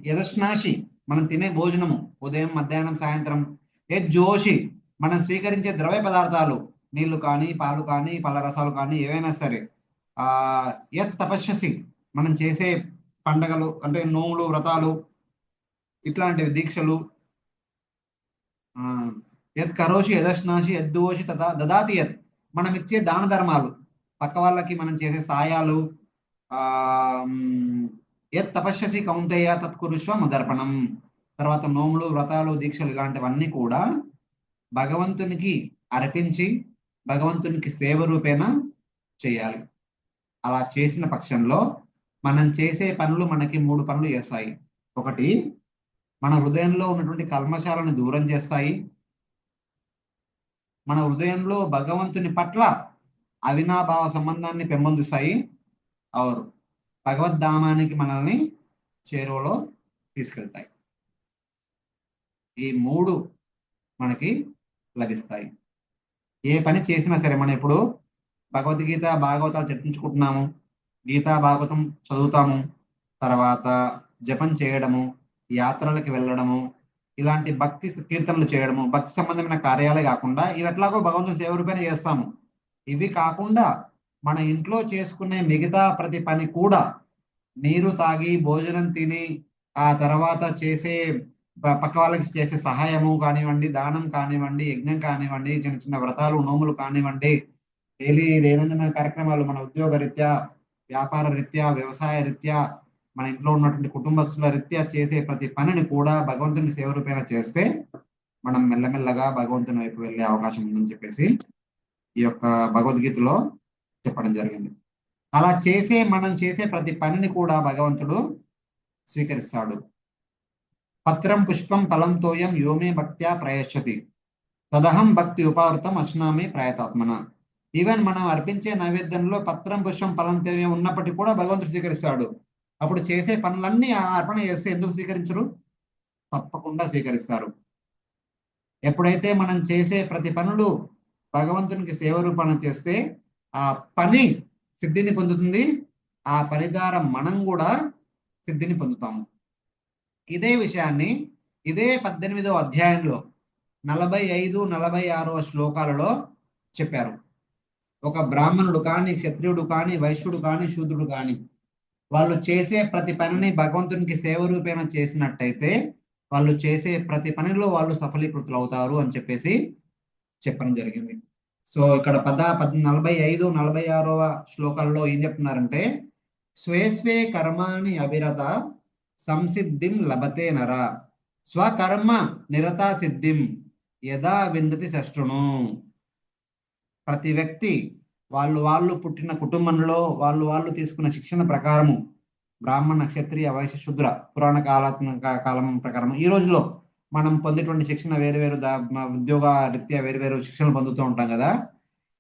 యదశ్నాసి మనం తినే భోజనము ఉదయం, మధ్యాహ్నం, సాయంత్రం. యజ్జోషి మనం స్వీకరించే ద్రవ్య పదార్థాలు, నీళ్లు కానీ, పాలు కానీ, పళ్ళ రసాలు కానీ, ఏవైనా సరే. యత్ తపస్యసి మనం చేసే పండగలు అంటే నోములు, వ్రతాలు, ఇట్లాంటివి, దీక్షలు. యత్ కరోషి యదశ్నాసి యద్దోషి తదా దదాతి యత్ మనం ఇచ్చే దాన ధర్మాలు, పక్క వాళ్ళకి మనం చేసే సాయాలు. యత్ తపస్యసి కౌంతేయ తత్కురుష్వ మదర్పణం. తర్వాత నోములు, వ్రతాలు, దీక్షలు ఇలాంటివన్నీ కూడా భగవంతునికి అర్పించి భగవంతునికి సేవ రూపేణ చేయాలి. అలా చేసిన పక్షంలో మనం చేసే పనులు మనకి 3 పనులు చేస్తాయి. ఒకటి, మన హృదయంలో ఉన్నటువంటి కల్మశాలను దూరం చేస్తాయి. మన హృదయంలో భగవంతుని పట్ల అవినాభావ సంబంధాన్ని పెంపొందిస్తాయి. ఆరు, భగవద్ధామానికి మనల్ని చేరువలో తీసుకెళ్తాయి. ఈ 3 మనకి లభిస్తాయి. ఏ పని చేసినా సరే, మనం ఇప్పుడు భగవద్గీత, భాగవతాలు చర్చించుకుంటున్నాము, గీతా భాగవతం చదువుతాము, తర్వాత జపం చేయడము, యాత్రలకు వెళ్ళడము, ఇలాంటి భక్తి కీర్తనలు చేయడము, భక్తి సంబంధమైన కార్యాలే కాకుండా ఇవి ఎట్లాగో భగవంతుని సేవ రూపేణ చేస్తాము. ఇవి కాకుండా మన ఇంట్లో చేసుకునే మిగతా ప్రతి పని కూడా, నీరు తాగి, భోజనం తిని, ఆ తర్వాత చేసే పక్క వాళ్ళకి చేసే సహాయము కానివ్వండి, దానం కానివ్వండి, యజ్ఞం కానివ్వండి, చిన్న చిన్న వ్రతాలు, నోములు కానివ్వండి, డైలీ దైనందిన కార్యక్రమాలు, మన ఉద్యోగ రీత్యా, వ్యాపార రీత్యా, వ్యవసాయ రీత్యా, మన ఇంట్లో ఉన్నటువంటి కుటుంబస్తుల రీత్యా చేసే ప్రతి పనిని కూడా భగవంతుని సేవ రూపేణ చేస్తే మనం మెల్లమెల్లగా భగవంతుని వైపు వెళ్ళే అవకాశం ఉందని చెప్పేసి ఈ యొక్క భగవద్గీతలో చెప్పడం జరిగింది. అలా మనం చేసే ప్రతి పనిని కూడా భగవంతుడు స్వీకరిస్తాడు. పత్రం పుష్పం ఫలం తోయం యోమే భక్త్యా ప్రయచ్చతి తదహం భక్తి ఉపావృతం అశ్నామి ప్రయతాత్మన. ఈవెన్ మనం అర్పించే నైవేద్యంలో పత్రం, పుష్పం, ఫలం తోయం ఉన్నప్పటికీ కూడా భగవంతుడు స్వీకరిస్తాడు. అప్పుడు చేసే పనులన్నీ అర్పణ చేస్తే ఎందుకు స్వీకరించరు? తప్పకుండా స్వీకరిస్తారు. ఎప్పుడైతే మనం చేసే ప్రతి పనులు భగవంతునికి సేవ రూపణ చేస్తే ఆ పని సిద్ధిని పొందుతుంది, ఆ పని ద్వారా మనం కూడా సిద్ధిని పొందుతాము. ఇదే విషయాన్ని ఇదే 18వ అధ్యాయంలో 45, 46వ శ్లోకాలలో చెప్పారు. ఒక బ్రాహ్మణుడు కానీ, క్షత్రియుడు కానీ, వైశ్యుడు కానీ, శూద్రుడు కానీ వాళ్ళు చేసే ప్రతి పనిని భగవంతునికి సేవ రూపేణ చేసినట్టయితే వాళ్ళు చేసే ప్రతి పనిలో వాళ్ళు సఫలీకృతులు అవుతారు అని చెప్పేసి చెప్పడం జరిగింది. సో ఇక్కడ 45, 46వ శ్లోకాల్లో ఏం చెప్తున్నారంటే, స్వే స్వే కర్మాణి అవిరత సంసిద్ధిం లభతే నర స్వకర్మ నిరతా సిద్ధిం యదా విందతి శష్ట్రును. ప్రతి వ్యక్తి వాళ్ళు పుట్టిన కుటుంబంలో వాళ్ళు తీసుకున్న శిక్షణ ప్రకారము, బ్రాహ్మణ, క్షత్రియ, వైశ్య, శూద్ర పురాణ కాలం ప్రకారం ఈ రోజులో మనం పొందేటువంటి శిక్షణ వేరు ఉద్యోగ రీత్యా వేరు శిక్షణలు పొందుతూ ఉంటాం కదా.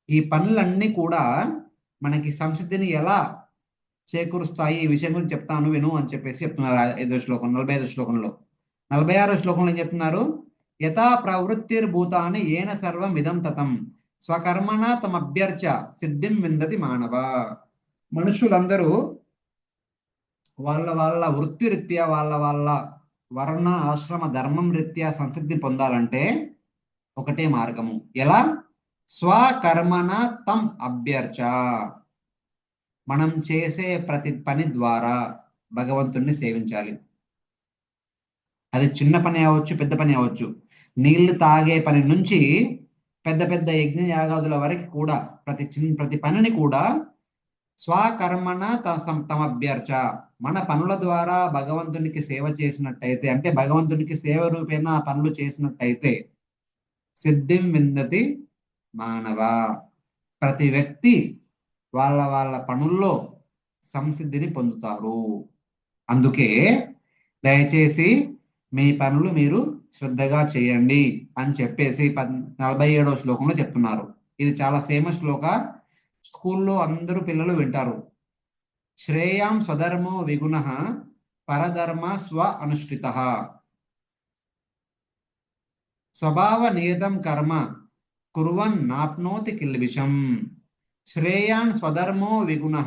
ఈ పనులన్నీ కూడా మనకి సంసిద్ధిని ఎలా చేకూరుస్తాయి, ఈ విషయం గురించి చెప్తాను విను అని చెప్పేసి చెప్తున్నారు 45వ శ్లోకంలో. 46వ శ్లోకంలో ఏం చెప్తున్నారు? యథా ప్రవృత్తిర్భూతాని ఏన సర్వం ఇదం తతం స్వకర్మణ తమభ్యర్చ సిద్ధిం విందతి మానవ. మనుషులందరూ వాళ్ళ వృత్తి రీత్యా, వాళ్ళ వర్ణ, ఆశ్రమ, ధర్మం రీత్యా సంసిద్ధి పొందాలంటే ఒకటే మార్గము. ఎలా? స్వకర్మణ తం అభ్యర్చ. మనం చేసే ప్రతి పని ద్వారా భగవంతుణ్ణి సేవించాలి. అది చిన్న పని అవ్వచ్చు, పెద్ద పని అవ్వచ్చు. నీళ్లు తాగే పని నుంచి పెద్ద పెద్ద యజ్ఞ యాగాదుల వరకు కూడా ప్రతి పనిని కూడా స్వకర్మణ తమభ్యర్చ, మన పనుల ద్వారా భగవంతునికి సేవ చేసినట్టయితే, అంటే భగవంతునికి సేవ రూపేణ ఆ పనులు చేసినట్టయితే సిద్ధిం విందతి మానవ, ప్రతి వ్యక్తి వాళ్ళ వాళ్ళ పనుల్లో సంసిద్ధిని పొందుతారు. అందుకే దయచేసి మీ పనులు మీరు శ్రద్ధగా చేయండి అని చెప్పేసి 47వ శ్లోకంలో చెప్తున్నారు. ఇది చాలా ఫేమస్ శ్లోక, స్కూల్లో అందరూ పిల్లలు వింటారు. శ్రేయాం స్వధర్మో విగుణ పరధర్మ స్వ అనుష్ఠిత, స్వభావ నియతం కర్మ కుర్వన్ నాప్నోతి కిల్బిషం. శ్రేయాన్ స్వధర్మో విగుణ,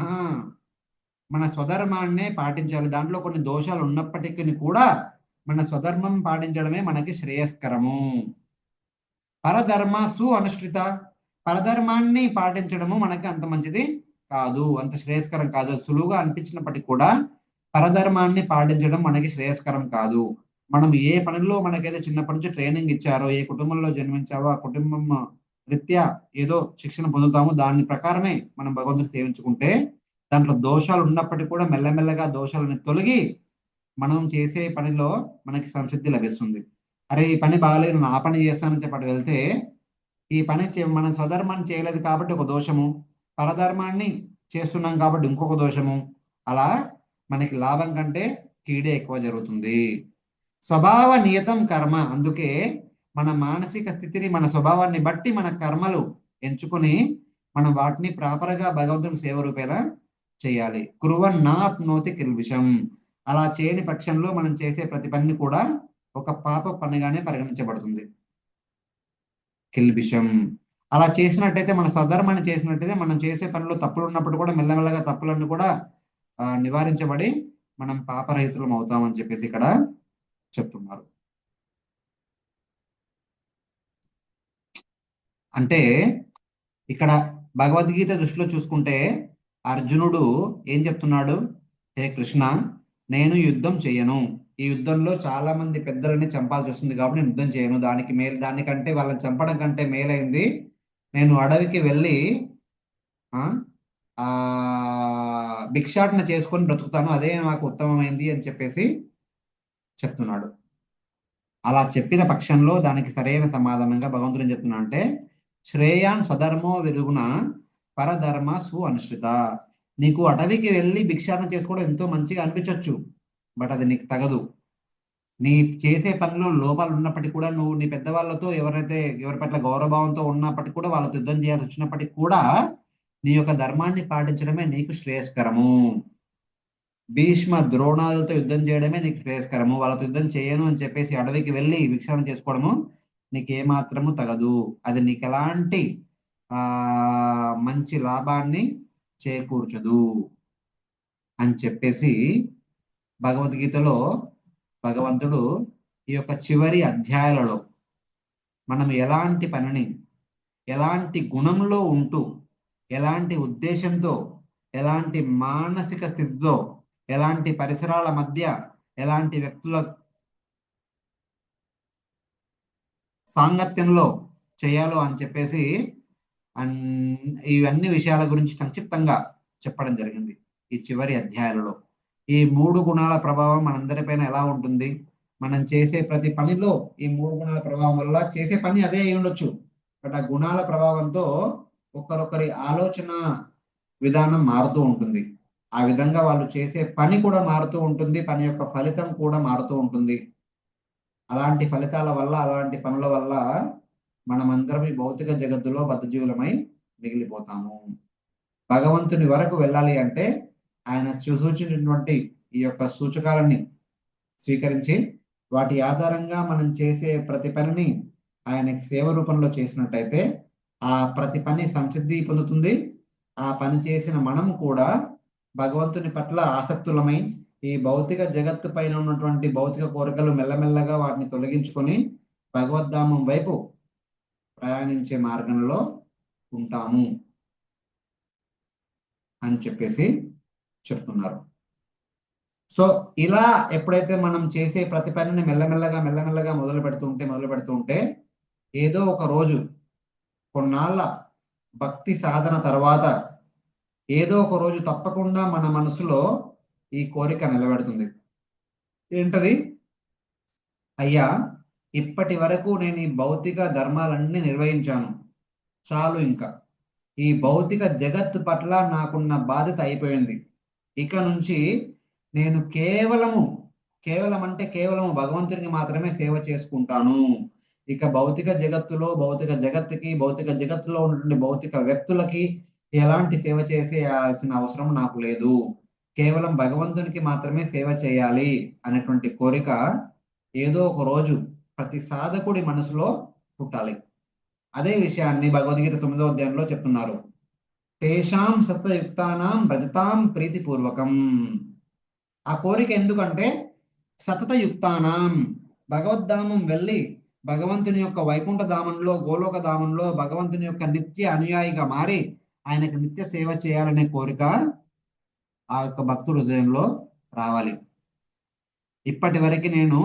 మన స్వధర్మాన్నే పాటించాలి. దాంట్లో కొన్ని దోషాలు ఉన్నప్పటికీ కూడా మన స్వధర్మం పాటించడమే మనకి శ్రేయస్కరము. పరధర్మ సు అనుష్ఠిత, పరధర్మాన్ని పాటించడము మనకి అంత మంచిది కాదు, అంత శ్రేయస్కరం కాదు. సులువుగా అనిపించినప్పటికీ కూడా పరధర్మాన్ని పాటించడం మనకి శ్రేయస్కరం కాదు. మనం ఏ పనిలో మనకైతే చిన్నప్పటి నుంచి ట్రైనింగ్ ఇచ్చారో, ఏ కుటుంబంలో జన్మించావో ఆ కుటుంబం రీత్యా ఏదో శిక్షణ పొందుతామో దాని ప్రకారమే మనం భగవంతుని సేవించుకుంటే దాంట్లో దోషాలు ఉన్నప్పటికీ కూడా మెల్లమెల్లగా దోషాలను తొలగి మనం చేసే పనిలో మనకి సంసిద్ధి లభిస్తుంది. అరే ఈ పని బాగాలేదు, నేను ఆ పని చేస్తానని చెప్పటి వెళ్తే ఈ పని మన స్వధర్మాన్ని చేయలేదు కాబట్టి ఒక దోషము, పరధర్మాన్ని చేస్తున్నాం కాబట్టి ఇంకొక దోషము, అలా మనకి లాభం కంటే కీడే ఎక్కువ జరుగుతుంది. స్వభావ నియతం కర్మ, అందుకే మన మానసిక స్థితిని మన స్వభావాన్ని బట్టి మన కర్మలు ఎంచుకొని మనం వాటిని ప్రాపర్గా భగవంతుని సేవ రూపేణ చేయాలి. కురువన్ నాప్నోతి కిల్బిషం, అలా చేయని పక్షంలో మనం చేసే ప్రతి పనిని కూడా ఒక పాప పనిగానే పరిగణించబడుతుంది. కిల్బిషం, అలా చేసినట్టయితే మన స్వధర్మాన్ని చేసినట్టయితే మనం చేసే పనిలో తప్పులు ఉన్నప్పుడు కూడా మెల్లమెల్లగా తప్పులన్నీ కూడా నివారించబడి మనం పాపరహితులం అవుతామని చెప్పేసి ఇక్కడ చెప్తున్నారు. అంటే ఇక్కడ భగవద్గీత దృష్టిలో చూసుకుంటే అర్జునుడు ఏం చెప్తున్నాడు, హే కృష్ణ నేను యుద్ధం చేయను, ఈ యుద్ధంలో చాలా మంది పెద్దలని చంపాల్సి వస్తుంది కాబట్టి నేను యుద్ధం చేయను, దానికంటే వాళ్ళని చంపడం కంటే మేలైంది నేను అడవికి వెళ్ళి ఆ భిక్షాటన చేసుకొని బ్రతుకుతాను, అదే నాకు ఉత్తమమైంది అని చెప్పేసి చెప్తున్నాడు. అలా చెప్పిన పక్షంలో దానికి సరైన సమాధానంగా భగవంతుడు ఏం చెప్తున్నా అంటే శ్రేయాన్ స్వధర్మో విరుగుణ పరధర్మ సు అనుష్ఠిత, నీకు అడవికి వెళ్ళి భిక్షాటన చేసుకోవడం ఎంతో మంచిగా అనిపించవచ్చు, బట్ అది నీకు తగదు. నీ చేసే పనిలో లోపాలు ఉన్నప్పటికీ కూడా నువ్వు నీ పెద్దవాళ్ళతో ఎవరి పట్ల గౌరవభావంతో ఉన్నప్పటికీ కూడా వాళ్ళతో యుద్ధం చేయాల్సి వచ్చినప్పటికీ కూడా నీ యొక్క ధర్మాన్ని పాటించడమే నీకు శ్రేయస్కరము. భీష్మ ద్రోణాలతో యుద్ధం చేయడమే నీకు శ్రేయస్కరము, వాళ్ళతో యుద్ధం చేయను అని చెప్పేసి అడవికి వెళ్ళి భిక్షాటన చేసుకోవడము నీకు ఏమాత్రము తగదు, అది నీకు ఎలాంటి మంచి లాభాన్ని చేకూర్చదు అని చెప్పేసి భగవద్గీతలో భగవంతుడు ఈ యొక్క చివరి అధ్యాయాలలో మనం ఎలాంటి పనిని ఎలాంటి గుణంలో ఉంటూ ఎలాంటి ఉద్దేశంతో ఎలాంటి మానసిక స్థితితో ఎలాంటి పరిసరాల మధ్య ఎలాంటి వ్యక్తుల సాంగత్యంలో చేయాలో అని చెప్పేసి ఇవన్నీ విషయాల గురించి సంక్షిప్తంగా చెప్పడం జరిగింది ఈ చివరి అధ్యాయాలలో. ఈ 3 గుణాల ప్రభావం మనందరిపైన ఎలా ఉంటుంది, మనం చేసే ప్రతి పనిలో ఈ 3 గుణాల ప్రభావం వల్ల చేసే పని అదే అయి ఉండొచ్చు, బట్ ఆ గుణాల ప్రభావంతో ఒక్కరొకరి ఆలోచన విధానం మారుతూ ఉంటుంది, ఆ విధంగా వాళ్ళు చేసే పని కూడా మారుతూ ఉంటుంది, పని యొక్క ఫలితం కూడా మారుతూ ఉంటుంది. అలాంటి ఫలితాల వల్ల అలాంటి పనుల వల్ల మనమందరం ఈ భౌతిక జగత్తులో బద్ధజీవులమై మిగిలిపోతాము. భగవంతుని వరకు వెళ్ళాలి అంటే ఆయన సూచించినటువంటి ఈ యొక్క సూచకాలని స్వీకరించి వాటి ఆధారంగా మనం చేసే ప్రతి పనిని ఆయనకి సేవ రూపంలో చేసినట్టయితే ఆ ప్రతి పని సంసిద్ధి పొందుతుంది. ఆ పని చేసిన మనం కూడా భగవంతుని పట్ల ఆసక్తులమై ఈ భౌతిక జగత్తు పైన ఉన్నటువంటి భౌతిక కోరికలు మెల్లమెల్లగా వాటిని తొలగించుకొని భగవద్ధామం వైపు ప్రయాణించే మార్గంలో ఉంటాము అని చెప్పేసి చెప్తున్నారు. సో ఇలా ఎప్పుడైతే మనం చేసే ప్రతి పనిని మెల్లమెల్లగా మెల్లమెల్లగా మొదలు పెడుతూ ఉంటే ఏదో ఒక రోజు కొన్నాళ్ళ భక్తి సాధన తర్వాత ఏదో ఒక రోజు తప్పకుండా మన మనసులో ఈ కోరిక నిలబెడుతుంది. ఏంటది? అయ్యా, ఇప్పటి వరకు నేను ఈ భౌతిక ధర్మాలన్నీ నిర్వహించాను, చాలు ఇంకా. ఈ భౌతిక జగత్తు పట్ల నాకున్న బాధ్యత అయిపోయింది. ఇక నుంచి నేను కేవలం అంటే కేవలం భగవంతునికి మాత్రమే సేవ చేసుకుంటాను. ఇక భౌతిక జగత్తుకి, భౌతిక జగత్తులో ఉన్నటువంటి భౌతిక వ్యక్తులకి ఎలాంటి సేవ చేసేయాల్సిన అవసరం నాకు లేదు. కేవలం భగవంతునికి మాత్రమే సేవ చేయాలి అనేటువంటి కోరిక ఏదో ఒక రోజు ప్రతి సాధకుడి మనసులో పుట్టాలి. అదే విషయాన్ని భగవద్గీత 9వ అధ్యాయంలో చెప్తున్నారు. తేషాం సతతయుక్తానాం భజతాం ప్రీతిపూర్వకం. ఆ కోరిక ఎందుకంటే సతతయుక్తానాం, భగవద్ధామం వెళ్ళి భగవంతుని యొక్క వైకుంఠ ధామంలో, గోలోక ధామంలో భగవంతుని యొక్క నిత్య అనుయాయిగా మారి ఆయనకు నిత్య సేవ చేయాలనే కోరిక ఆ యొక్క భక్తుడు హృదయంలో రావాలి. ఇప్పటి వరకు నేను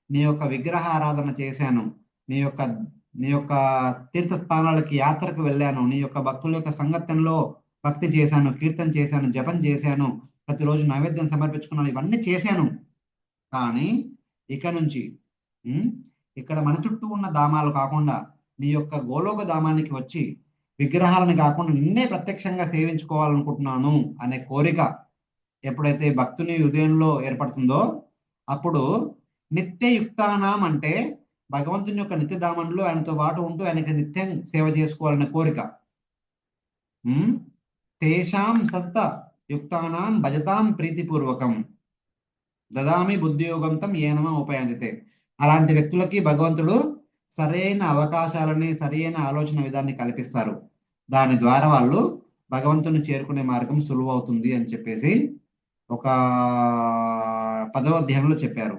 నీ యొక్క విగ్రహ ఆరాధన చేశాను, నీ యొక్క తీర్థ స్థానాలకి యాత్రకు వెళ్ళాను, నీ యొక్క భక్తుల యొక్క సంగతంలో భక్తి చేశాను, కీర్తన చేశాను, జపం చేశాను, ప్రతిరోజు నైవేద్యం సమర్పించుకున్నాను, ఇవన్నీ చేశాను. కానీ ఇక నుంచి ఇక్కడ మన చుట్టూ ఉన్న ధామాలు కాకుండా నీ యొక్క గోలోక ధామానికి వచ్చి విగ్రహాలను కాకుండా నిన్నే ప్రత్యక్షంగా సేవించుకోవాలనుకుంటున్నాను అనే కోరిక ఎప్పుడైతే భక్తుని హృదయంలో ఏర్పడుతుందో అప్పుడు నిత్యయుక్తానాం అంటే భగవంతుని యొక్క నిత్యధామంలో ఆయనతో పాటు ఉంటూ ఆయనకి నిత్యం సేవ చేసుకోవాలనే కోరిక. తేషాం సతత యుక్తానాం భజతాం ప్రీతిపూర్వకం దదామి బుద్ధియోగంతం ఏనమ ఉపయాందితే. అలాంటి వ్యక్తులకి భగవంతుడు సరైన అవకాశాలని, సరైన ఆలోచన విధాన్ని కల్పిస్తారు. దాని ద్వారా వాళ్ళు భగవంతుని చేరుకునే మార్గం సులువవుతుంది అని చెప్పేసి ఒక 10వ అధ్యాయంలో చెప్పారు.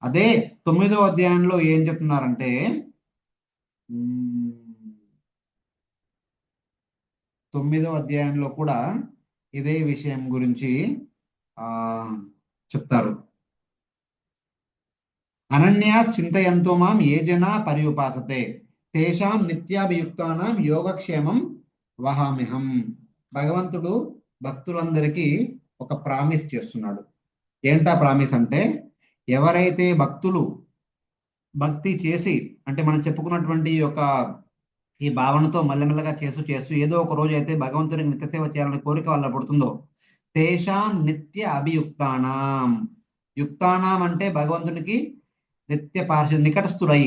అదే 9వ అధ్యాయంలో ఏం చెప్తున్నారంటే 9వ అధ్యాయంలో కూడా ఇదే విషయం గురించి చెప్తారు. అనన్యాస్ చింతయంతో మాం ఏ జనా పర్యుపాసతే తేషాం నిత్యాభియుక్తానాం యోగక్షేమం వహామ్యహం. భగవంతుడు భక్తులందరికీ ఒక ప్రామిస్ చేస్తున్నాడు. ఏంటా ప్రామిస్ అంటే, ఎవరైతే భక్తులు భక్తి చేసి అంటే మనం చెప్పుకున్నటువంటి ఈ భావనతో మెల్లమెల్లగా చేస్తూ ఏదో ఒక రోజు అయితే భగవంతునికి నిత్య సేవ చేయాలనే కోరిక వల్ల పుడుతుందో తేషాం నిత్య అభియుక్తానాం. యుక్తానాం అంటే భగవంతునికి నిత్య నికటస్థుడై,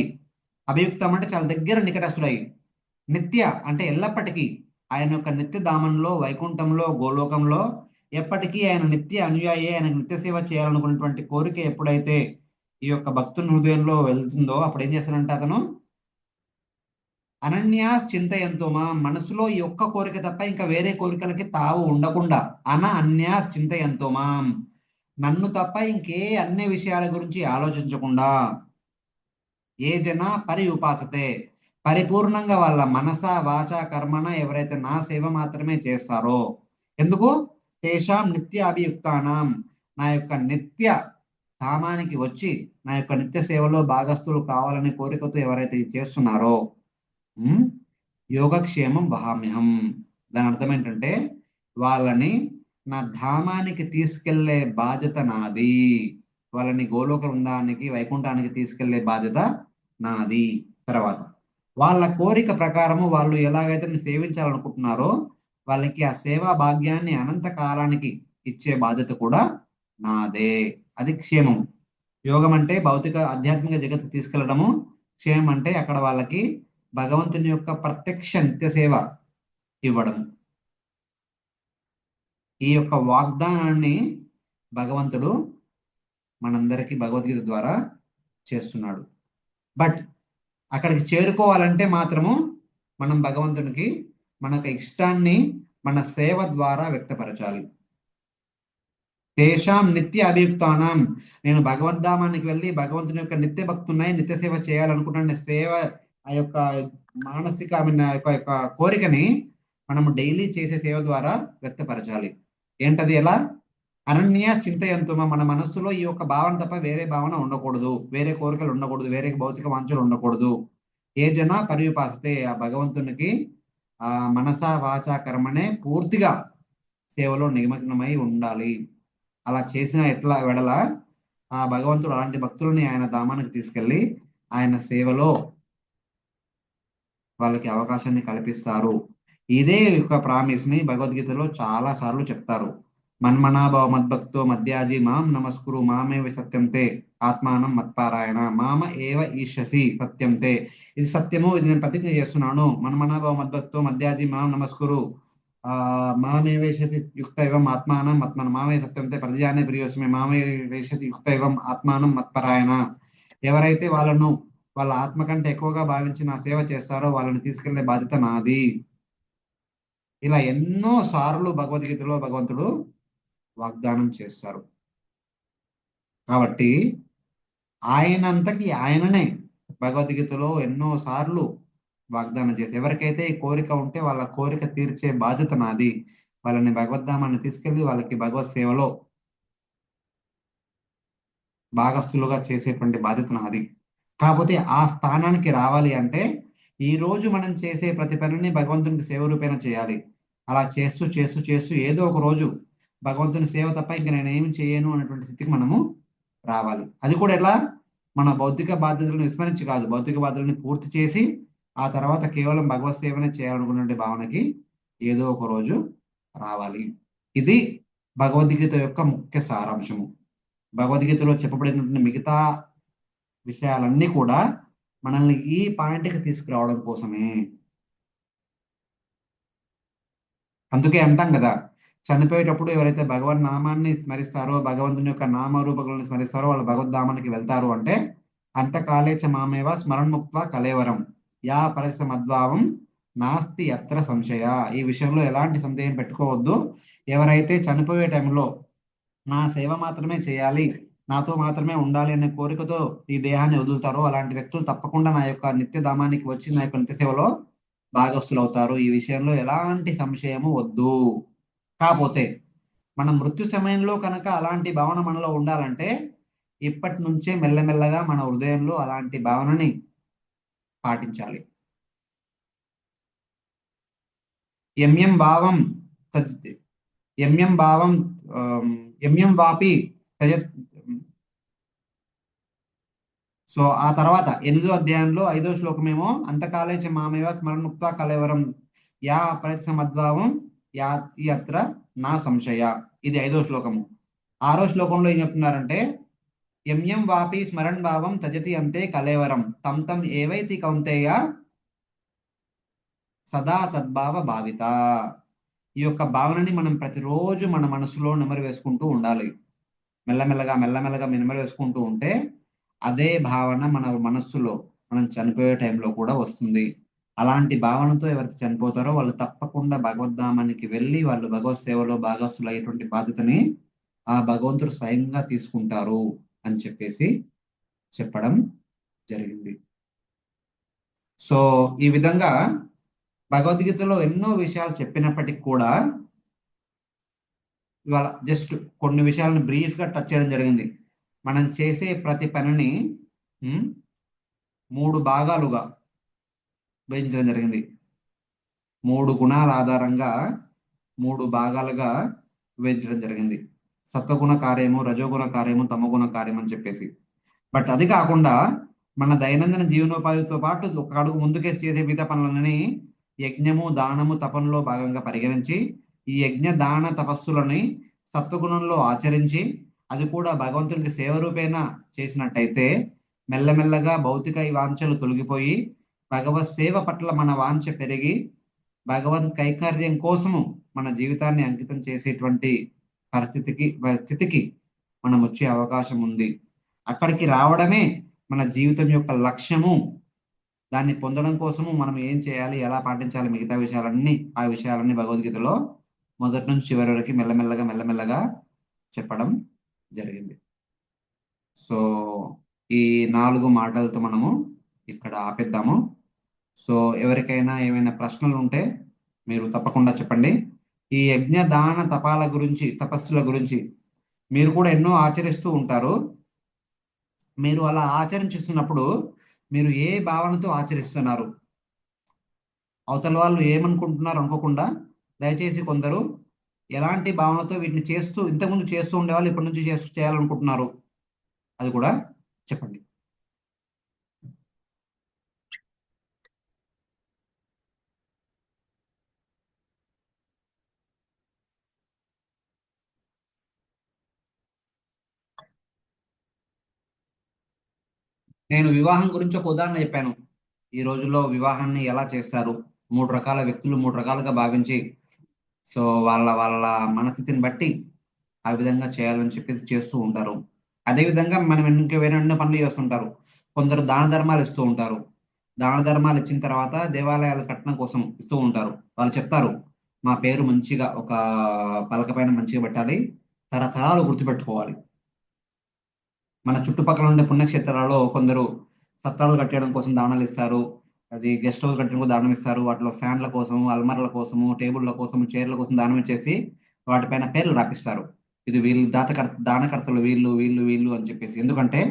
అభియుక్తం అంటే చాలా దగ్గర నికటస్థుడై, నిత్య అంటే ఎల్లప్పటికీ ఆయన యొక్క నిత్య ధామంలో, వైకుంఠంలో, గోలోకంలో ఎప్పటికీ ఆయన నిత్య అనుయాయి, ఆయన నిత్య సేవ చేయాలనుకున్నటువంటి కోరిక ఎప్పుడైతే ఈ యొక్క భక్తుని హృదయంలో వెళ్తుందో అప్పుడు ఏం చేస్తాడంటే అతను అనన్యాస్ చింతయంతో మా మనసులో ఈ ఒక్క కోరిక తప్ప ఇంకా వేరే కోరికలకి తావు ఉండకుండా అన్యాస్ చింతయంతో మాం, నన్ను తప్ప ఇంకే అన్ని విషయాల గురించి ఆలోచించకుండా ఏ జన పరి ఉపాసతే పరిపూర్ణంగా వాళ్ళ మనస వాచ కర్మణ ఎవరైతే నా సేవ మాత్రమే చేస్తారో, ఎందుకు తేషాం నిత్య అభియుక్తానాం, నా యొక్క నిత్య ధామానికి వచ్చి నా యొక్క నిత్య సేవలో భాగస్థులు కావాలనే కోరికతో ఎవరైతే చేస్తున్నారో యోగక్షేమం వహామ్యహం. దాని అర్థం ఏంటంటే వాళ్ళని నా ధామానికి తీసుకెళ్లే బాధ్యత నాది, వాళ్ళని గోలోక వృందానికి, వైకుంఠానికి తీసుకెళ్లే బాధ్యత నాది. తర్వాత వాళ్ళ కోరిక ప్రకారము వాళ్ళు ఎలాగైతే సేవించాలనుకుంటున్నారో వాళ్ళకి ఆ సేవా భాగ్యాన్ని అనంత కాలానికి ఇచ్చే బాధ్యత కూడా నాదే. అది క్షేమం. యోగం అంటే భౌతిక ఆధ్యాత్మిక జగత్తు తీసుకెళ్లడము, క్షేమం అంటే అక్కడ వాళ్ళకి భగవంతుని యొక్క ప్రత్యక్ష నిత్య సేవ ఇవ్వడం. ఈ యొక్క వాగ్దానాన్ని భగవంతుడు మనందరికీ భగవద్గీత ద్వారా చేస్తున్నాడు. బట్ అక్కడికి చేరుకోవాలంటే మాత్రము మనం భగవంతునికి మన ఇష్టాన్ని మన సేవ ద్వారా వ్యక్తపరచాలి. తేషాం నిత్య అభియుక్తానం, నేను భగవద్ధామానికి వెళ్ళి భగవంతుని యొక్క నిత్య భక్తున్నాయి, నిత్య సేవ చేయాలనుకుంటున్న సేవ ఆ యొక్క మానసిక యొక్క కోరికని మనము డైలీ చేసే సేవ ద్వారా వ్యక్తపరచాలి. ఏంటది? ఎలా? అనన్య చింతయంతుమ, మన మనస్సులో ఈ యొక్క భావన తప్ప వేరే భావన ఉండకూడదు, వేరే కోరికలు ఉండకూడదు, వేరే భౌతిక వాంఛలు ఉండకూడదు. ఏ జన పర్యుపాసతే, ఆ భగవంతునికి ఆ మనస వాచ కర్మనే పూర్తిగా సేవలో నిమగ్నమై ఉండాలి. అలా చేసిన ఎట్లా వెడల ఆ భగవంతుడు అలాంటి భక్తులని ఆయన ధామానికి తీసుకెళ్లి ఆయన సేవలో వాళ్ళకి అవకాశాన్ని కల్పిస్తారు. ఇదే యొక్క ప్రామిస్ ని భగవద్గీతలో చాలా సార్లు చెప్తారు. మన్మనాభవ మద్భక్తో మధ్యాజి మాం నమస్కురు మామేవ సత్యం తే ఆత్మానం మత్పారాయణ మామ ఏవ ఈశసి సత్యం తే. ఇది సత్యము, ఇది నేను ప్రతిజ్ఞ చేస్తున్నాను. మన్మనాభవ మద్భక్తో మధ్యాజి మాం నమస్కురు మామేవేశతి యుక్త ఇవం ఆత్మానం మత్మన మామే సత్యం తే ప్రతిజానే ప్రియోస్మి మామే వేశతి యుక్త ఇవం ఆత్మానం మత్పరాయణ. ఎవరైతే వాళ్ళ ఆత్మ కంటే ఎక్కువగా భావించి నా సేవ చేస్తారో వాళ్ళని తీసుకెళ్లే బాధ్యత నాది. ఇలా ఎన్నో సార్లు భగవద్గీతలో భగవంతుడు వాగ్దానం చేస్తారు. కాబట్టి ఆయనంతకి ఆయననే భగవద్గీతలో ఎన్నో సార్లు వాగ్దానం చేసి ఎవరికైతే ఈ కోరిక ఉంటే వాళ్ళ కోరిక తీర్చే బాధ్యత నాది, వాళ్ళని భగవద్ధామాన్ని తీసుకెళ్లి వాళ్ళకి భగవత్ సేవలో భాగస్థులుగా చేసేటువంటి బాధ్యత నాది. కాకపోతే ఆ స్థానానికి రావాలి అంటే ఈ రోజు మనం చేసే ప్రతి పనిని భగవంతునికి సేవ రూపేణ చేయాలి. అలా చేస్తూ చేస్తూ చేస్తూ ఏదో ఒక రోజు భగవంతుని సేవ తప్ప ఇంక నేనేమి చేయను అనేటువంటి స్థితికి మనము రావాలి. అది కూడా ఎలా? మన భౌతిక బాధ్యతలను విస్మరించి కాదు, భౌతిక బాధ్యతలను పూర్తి చేసి ఆ తర్వాత కేవలం భగవత్ సేవనే చేయాలనుకునే భావనకి ఏదో ఒక రోజు రావాలి. ఇది భగవద్గీత యొక్క ముఖ్య సారాంశము. భగవద్గీతలో చెప్పబడినటువంటి మిగతా విషయాలన్నీ కూడా మనల్ని ఈ పాయింట్కి తీసుకురావడం కోసమే. అందుకే అంటాం కదా, చనిపోయేటప్పుడు ఎవరైతే భగవన్ నామాన్ని స్మరిస్తారో, భగవంతుని యొక్క నామరూపకులను స్మరిస్తారో వాళ్ళు భగవద్ధామానికి వెళ్తారు అంటే అంతకాలేచ మామేవ స్మరణముక్త్వ కలేవరం యా పరిసమద్భావం నాస్తి అత్ర సంశయ. ఈ విషయంలో ఎలాంటి సందేహం పెట్టుకోవద్దు. ఎవరైతే చనిపోయే టైంలో నా సేవ మాత్రమే చేయాలి, నాతో మాత్రమే ఉండాలి అనే కోరికతో ఈ దేహాన్ని వదులుతారో అలాంటి వ్యక్తులు తప్పకుండా నా యొక్క నిత్యధామానికి వచ్చి నా యొక్క నిత్య సేవలో భాగస్థులు అవుతారు. ఈ విషయంలో ఎలాంటి సంశయము వద్దు. కాకపోతే మన మృత్యు సమయంలో కనుక అలాంటి భావన మనలో ఉండాలంటే ఇప్పటి నుంచే మెల్లమెల్లగా మన హృదయంలో అలాంటి భావనని పాటించాలి. ఎంఎం భావం ఎంఎం భావం ఎంఎం వాపి తజత్. సో ఆ తర్వాత 8వ అధ్యాయంలో 5వ శ్లోకమేమో అంతకాలేచ మామేవ స్మరణముక్త్వ కలేవరం యా పరిసమద్భావం యాతి అత్ర నా సంశయ. ఇది 5వ శ్లోకము. 6వ శ్లోకంలో ఏం చెప్తున్నారంటే ఎంఎం వాపి స్మరణ్ భావం తజతి అంతే కలేవరం తం తం ఏవైతి కౌంతేయ సదా తద్భావ భావిత. ఈ యొక్క భావనని మనం ప్రతిరోజు మన మనసులో నెమరు వేసుకుంటూ ఉండాలి. మెల్లమెల్లగా మెల్లమెల్లగా నెమరు వేసుకుంటూ ఉంటే అదే భావన మన మనస్సులో మనం చనిపోయే టైంలో కూడా వస్తుంది. అలాంటి భావనతో ఎవరైతే చనిపోతారో వాళ్ళు తప్పకుండా భగవద్ధామానికి వెళ్ళి వాళ్ళు భగవత్ సేవలో భాగస్థులు అయ్యేటువంటి బాధ్యతని ఆ భగవంతుడు స్వయంగా తీసుకుంటారు అని చెప్పేసి చెప్పడం జరిగింది. సో ఈ విధంగా భగవద్గీతలో ఎన్నో విషయాలు చెప్పినప్పటికీ కూడా ఇవాళ జస్ట్ కొన్ని విషయాలను బ్రీఫ్ గా టచ్ చేయడం జరిగింది. మనం చేసే ప్రతి పనిని 3 భాగాలుగా విభజించడం జరిగింది. 3 గుణాల ఆధారంగా 3 భాగాలుగా విభజించడం జరిగింది. సత్వగుణ కార్యము, రజోగుణ కార్యము, తమగుణ కార్యం అని చెప్పేసి. బట్ అది కాకుండా మన దైనందిన జీవనోపాధితో పాటు ఒక అడుగు ముందుకేసి చేసే మిగతా పనులని యజ్ఞము, దానము, తపనలో భాగంగా పరిగణించి ఈ యజ్ఞ దాన తపస్సులని సత్వగుణంలో ఆచరించి అది కూడా భగవంతునికి సేవ రూపేణ చేసినట్టయితే మెల్లమెల్లగా భౌతిక వాంఛలు తొలగిపోయి భగవత్ సేవ పట్ల మన వాంఛ పెరిగి భగవత్ కైంకర్యం కోసము మన జీవితాన్ని అంకితం చేసేటువంటి స్థితికి మనం వచ్చే అవకాశం ఉంది. అక్కడికి రావడమే మన జీవితం యొక్క లక్ష్యము. దాన్ని పొందడం కోసము మనం ఏం చేయాలి, ఎలా పాటించాలి, మిగతా ఆ విషయాలన్నీ భగవద్గీతలో మొదటి నుంచి చివరి వరకు మెల్లమెల్లగా చెప్పడం జరిగింది. సో ఈ 4 మాటలతో మనము ఇక్కడ ఆపేద్దాము. సో ఎవరికైనా ఏమైనా ప్రశ్నలు ఉంటే మీరు తప్పకుండా చెప్పండి. ఈ యజ్ఞ దాన తపాల గురించి, తపస్సుల గురించి మీరు కూడా ఎన్నో ఆచరిస్తూ ఉంటారు. మీరు అలా ఆచరించుతున్నప్పుడు మీరు ఏ భావనతో ఆచరిస్తున్నారు, అవతల వాళ్ళు ఏమనుకుంటున్నారు అనుకోకుండా దయచేసి కొందరు ఎలాంటి భావనతో వీటిని చేస్తూ ఇంతకుముందు చేస్తూ ఉండేవాళ్ళు ఇప్పటి నుంచి చేయాలనుకుంటున్నారు అది కూడా చెప్పండి. నేను వివాహం గురించి ఒక ఉదాహరణ చెప్పాను. ఈ రోజుల్లో వివాహాన్ని ఎలా చేస్తారు, 3 రకాల వ్యక్తులు 3 రకాలుగా భావించి, సో వాళ్ళ వాళ్ళ మనస్థితిని బట్టి ఆ విధంగా చేయాలని చెప్పేసి చేస్తూ ఉంటారు. అదే విధంగా మనం ఇంకా వేరే ఎన్నో పనులు చేస్తుంటారు. కొందరు దాన ధర్మాలు ఇస్తూ ఉంటారు. దాన ధర్మాలు ఇచ్చిన తర్వాత దేవాలయాల కట్టడం కోసం ఇస్తూ ఉంటారు. వాళ్ళు చెప్తారు, మా పేరు మంచిగా ఒక పలక పైన మంచిగా పెట్టాలి, తరతరాలు గుర్తుపెట్టుకోవాలి. మన చుట్టుపక్కల ఉండే పుణ్యక్షేత్రాలలో కొందరు సత్రాలు కట్టడం కోసం దానాలు ఇస్తారు. అది గెస్ట్ హౌస్ కట్టడం కోసం దానం ఇస్తారు. వాటిలో ఫ్యాన్ల కోసం, అల్మర్ల కోసము, టేబుల్ల కోసం, చైర్ల కోసం దానం ఇచ్చేసి వాటిపైన పేర్లు రాపిస్తారు. ఇది వీళ్ళు దానకర్తలు, వీళ్ళు వీళ్ళు వీళ్ళు అని చెప్పేసి. ఎందుకంటే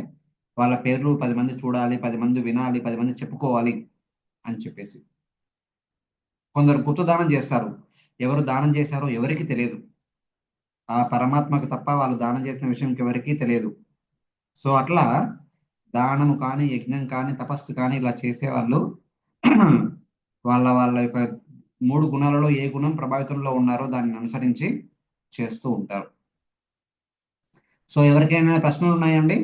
వాళ్ళ పేర్లు 10 మంది చూడాలి, 10 మంది వినాలి, 10 మంది చెప్పుకోవాలి అని చెప్పేసి. కొందరు గుప్త దానం చేస్తారు. ఎవరు దానం చేశారో ఎవరికి తెలియదు. ఆ పరమాత్మకు తప్ప వాళ్ళు దానం చేసిన విషయం ఎవరికీ తెలియదు. సో అట్లా దానము కానీ, యజ్ఞం కానీ, తపస్సు కానీ ఇలా చేసేవాళ్ళు వాళ్ళ వాళ్ళ యొక్క 3 గుణాలలో ఏ గుణం ప్రభావితంలో ఉన్నారో దాన్ని అనుసరించి చేస్తూ ఉంటారు. సో ఎవరికైనా ప్రశ్నలు ఉన్నాయండి?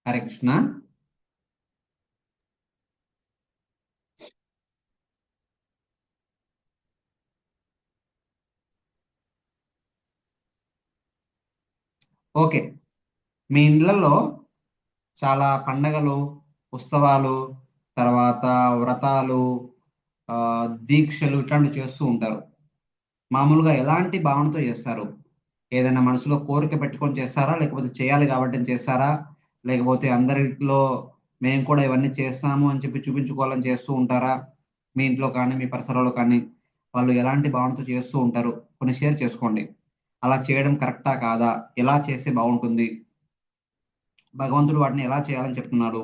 హరే కృష్ణ. ఓకే, మీ ఇళ్ళల్లో చాలా పండగలు, ఉత్సవాలు, తర్వాత వ్రతాలు, ఆ, దీక్షలు ఇట్లాంటివి చేస్తూ ఉంటారు. మామూలుగా ఎలాంటి భావనతో చేస్తారు? ఏదైనా మనసులో కోరిక పెట్టుకొని చేస్తారా, లేకపోతే చేయాలి కాబట్టి చేస్తారా, లేకపోతే అందరిలో మేము కూడా ఇవన్నీ చేస్తాము అని చెప్పి చూపించుకోవాలని చేస్తూ ఉంటారా? మీ ఇంట్లో కానీ మీ పరిసరాల్లో కానీ వాళ్ళు ఎలాంటి భావనతో చేస్తూ ఉంటారు? కొన్ని షేర్ చేసుకోండి. అలా చేయడం కరెక్టా కాదా, ఎలా చేస్తే బాగుంటుంది, భగవంతుడు వాటిని ఎలా చేయాలని చెప్తున్నాడు,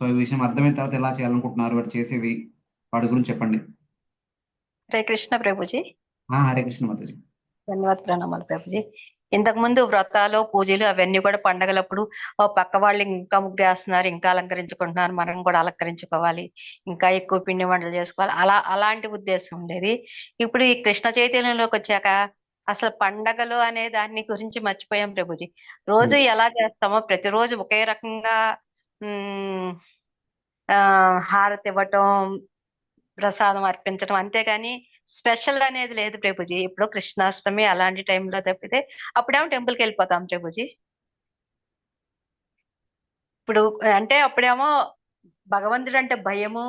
సో ఈ విషయం అర్థమైన తర్వాత ఎలా చేయాలనుకుంటున్నారు వాటి చేసేవి, వాటి గురించి చెప్పండి. హరే కృష్ణ ప్రభుజీ. హరే కృష్ణ మాతాజీ. ధన్యవాద ప్రణామాలు ప్రభుజీ. ఇంతకు ముందు వ్రతాలు పూజలు అవన్నీ కూడా పండగలప్పుడు పక్క వాళ్ళు ఇంకా ముగ్గేస్తున్నారు, ఇంకా అలంకరించుకుంటున్నారు, మనం కూడా అలంకరించుకోవాలి, ఇంకా ఎక్కువ పిండి వంటలు చేసుకోవాలి, అలాంటి ఉద్దేశం ఉండేది. ఇప్పుడు ఈ కృష్ణ చైతన్యంలోకి వచ్చాక అసలు పండగలు అనే దాన్ని గురించి మర్చిపోయాం ప్రభుజీ. రోజు ఎలా చేస్తామో ప్రతిరోజు ఒకే రకంగా ఉమ్ ఆ హారతి ఇవ్వటం, ప్రసాదం అర్పించడం, అంతేగాని స్పెషల్ అనేది లేదు ప్రభుజీ. ఇప్పుడు కృష్ణాష్టమి అలాంటి టైంలో తప్పితే అప్పుడేమో టెంపుల్కి వెళ్ళిపోతాం ప్రభుజీ. ఇప్పుడు అంటే అప్పుడేమో భగవంతుడు అంటే భయము,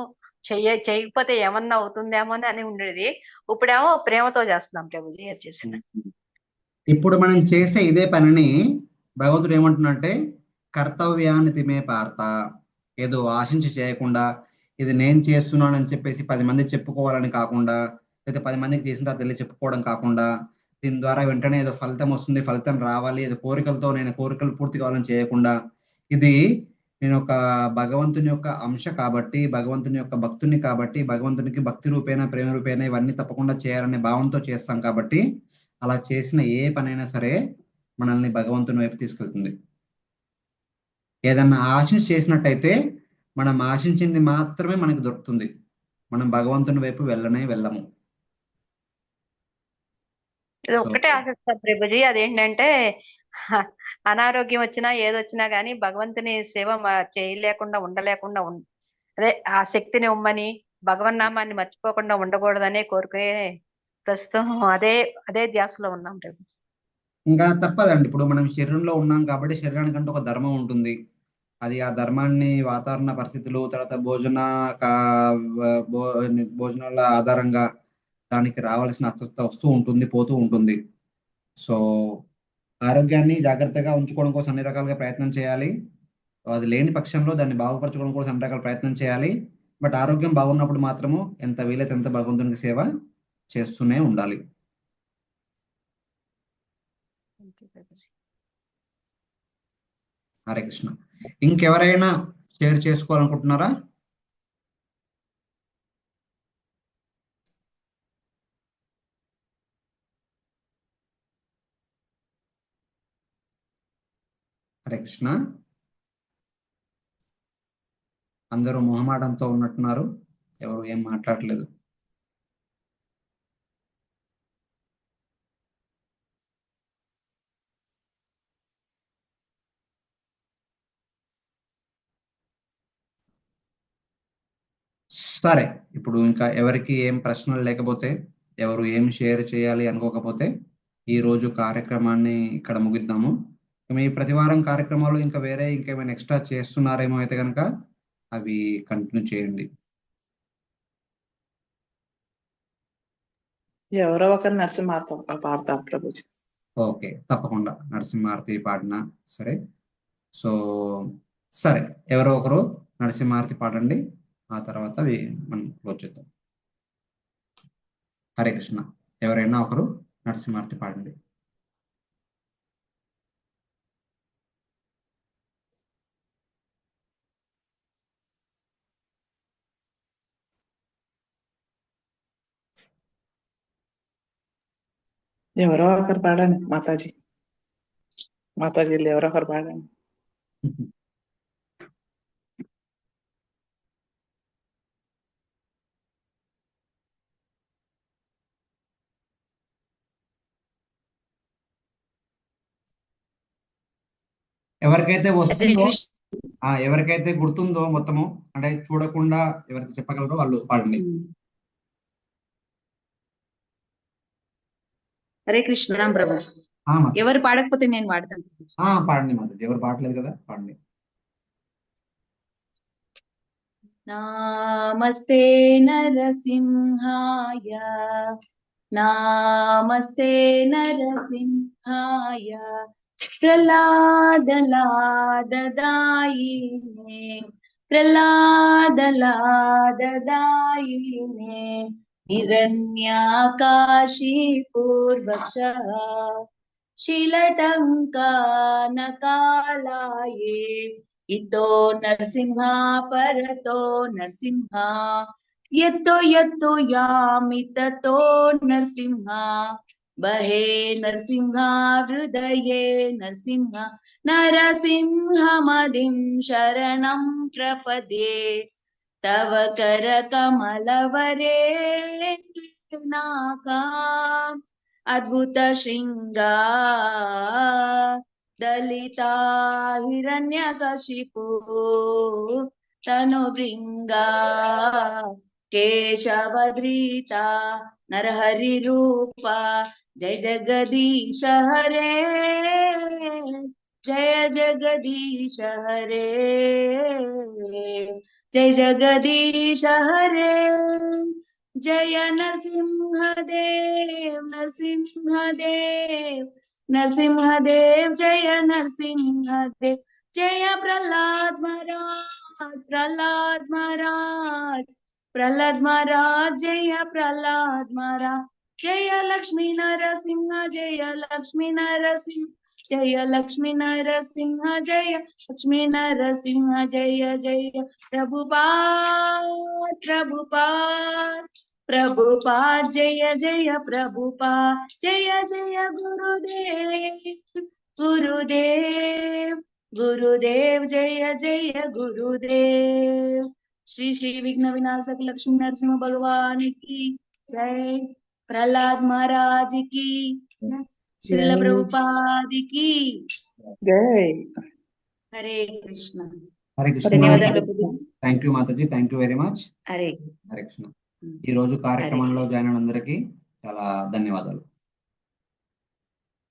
చేయకపోతే ఏమన్నా అవుతుందేమో అని ఉండేది. ఇప్పుడేమో ప్రేమతో చేస్తున్నాం ప్రభుజీ ఏది చేసిన. ఇప్పుడు మనం చేసే ఇదే పనిని భగవంతుడు ఏమంటున్నాడంటే, కర్తవ్యాన్ని తిమే పార్త, ఏదో ఆశించి చేయకుండా ఇది నేను చేస్తున్నాను అని చెప్పేసి 10 మంది చెప్పుకోవాలని కాకుండా, లేదా 10 మందికి చేసిన తర్వాత వెళ్ళి చెప్పుకోవడం కాకుండా, దీని ద్వారా వెంటనే ఏదో ఫలితం వస్తుంది, ఫలితం రావాలి, ఏదో కోరికలతో నేను కోరికలు పూర్తి కావాలని చేయకుండా, ఇది నేను ఒక భగవంతుని యొక్క అంశ కాబట్టి, భగవంతుని యొక్క భక్తుని కాబట్టి, భగవంతునికి భక్తి రూపేణ ప్రేమ రూపేణ ఇవన్నీ తప్పకుండా చేయాలనే భావంతో చేస్తాం కాబట్టి, అలా చేసిన ఏ పనైనా సరే మనల్ని భగవంతుని వైపు తీసుకెళ్తుంది. ఏదన్నా ఆశించి చేసినట్టయితే మనం ఆశించింది మాత్రమే మనకి దొరుకుతుంది. మనం భగవంతుని వైపు వెళ్ళము. ఇది ఒక్కటే ఆశిస్తాం ప్రభుజీ, అదేంటంటే అనారోగ్యం వచ్చినా ఏదొచ్చినా గానీ భగవంతుని సేవ చేయలేకుండా ఉండలేకుండా అదే ఆ శక్తిని ఉమ్మని, భగవన్నామాన్ని మర్చిపోకుండా ఉండకూడదనే కోరుకునే ప్రస్తుతం అదే అదే ధ్యాసలో ఉన్నాం ప్రభుజీ. ఇంకా తప్పదండి. ఇప్పుడు మనం శరీరంలో ఉన్నాం కాబట్టి శరీరానికంటే ఒక ధర్మం ఉంటుంది. అది ఆ ధర్మాన్ని వాతావరణ పరిస్థితులు, తర్వాత భోజనాల ఆధారంగా దానికి రావాల్సిన అస్వస్థత వస్తూ ఉంటుంది, పోతూ ఉంటుంది. సో ఆరోగ్యాన్ని జాగ్రత్తగా ఉంచుకోవడం కోసం అన్ని రకాలుగా ప్రయత్నం చేయాలి. అది లేని పక్షంలో దాన్ని బాగుపరచుకోవడం కోసం అన్ని రకాల ప్రయత్నం చేయాలి. బట్ ఆరోగ్యం బాగున్నప్పుడు మాత్రము ఎంత వీలైతే ఎంత భగవంతునికి సేవ చేస్తూనే ఉండాలి. హరే కృష్ణ. ఇంకెవరైనా షేర్ చేసుకోవాలనుకుంటున్నారా? హరే కృష్ణ. అందరూ మొహమాటంతో ఉన్నట్టున్నారు, ఎవరు ఏం మాట్లాడలేదు. సరే, ఇప్పుడు ఇంకా ఎవరికి ఏం ప్రశ్నలు లేకపోతే, ఎవరు ఏం షేర్ చేయాలి అనుకోకపోతే ఈ రోజు కార్యక్రమాన్ని ఇక్కడ ముగిద్దాము. మీ ప్రతివారం కార్యక్రమాలు ఇంకా వేరే ఇంకేమైనా ఎక్స్ట్రా చేస్తున్నారేమో అయితే కనుక అవి కంటిన్యూ చేయండి. ఎవరో ఒకరు నరసింహార్తం పాడతాం ప్రభుజీ. ఓకే, తప్పకుండా నరసింహారతి పాడినా సరే. సో సరే, ఎవరో ఒకరు నరసింహారతి పాడండి, ఆ తర్వాత మనం క్లోజ్ చేద్దాం. హరే కృష్ణ. ఎవరైనా ఒకరు నరసింహారతి పాడండి. ఎవరో ఒకరు పాడండి మాతాజీ. మాతాజీలు ఎవరో ఒకరు పాడండి. ఎవరికైతే వస్తుందో, ఎవరికైతే గుర్తుందో మొత్తము, అంటే చూడకుండా ఎవరైతే చెప్పగలరో వాళ్ళు పాడండి. హరే కృష్ణ ప్రభు. ఎవరు పాడకపోతే నేను పాడతాను. పాడండి మాతాజీ, ఎవరు పాడలేదు కదా, పాడండి. నమస్తే నరసింహాయ, నమస్తే నరసింహాయ, ప్రహ్లాదలాదదాయినే, ప్రహ్లాదలాదదాయినే, हिरण्याकाशीपूर्वक्षः शीलटङ्कानकालाये, इतो नरसिंहा परतो नरसिंहा, यत्तो यत्तो यामि ततो नरसिंहा, बहे नरसिंहा हृदये नरसिंहा, नरसिंहमदिं शरणं प्रपद्ये, तव करकमलवरे नाका, अद्भुत शृंगा दलिता हिरण्यकशिपु तनुभृंगा, केशवधृता नरहरि रूपा, जय जगदीश हरे, जय जगदीश हरे, जय जगदीश हरे, जय नरसिंहदेव नरसिंहदेव नरसिंहदेव, जय नरसिंहदेव, जय प्रहलाद महाराज प्रहलाद महाराज प्रहलाद महाराज, जय प्रहलाद महाराज, जय लक्ष्मी नरसिंह, जय लक्ष्मी नरसिंह, जय लक्ष्मी नरसिंह, जय लक्ष्मी नरसिंह, जय जय प्रभुपाद प्रभुपाद प्रभुपाद, जय जय प्रभुपाद, जय जय गुरुदेव गुरुदेव गुरुदेव, जय जय गुरुदेव। श्री श्री विघ्न विनाशक लक्ष्मी नरसिंह भगवान की जय, प्रहलाद महाराज की, श्रील प्रभुपाद की జై. हरे कृष्ण. హరే కృష్ణ. ధన్యవాదాలు. Thank you Mataji, thank you very much. Hare Hare Krishna. ఈ రోజు కార్యక్రమంలో జాయిన్ అయిన అందరికీ చాలా ధన్యవాదాలు.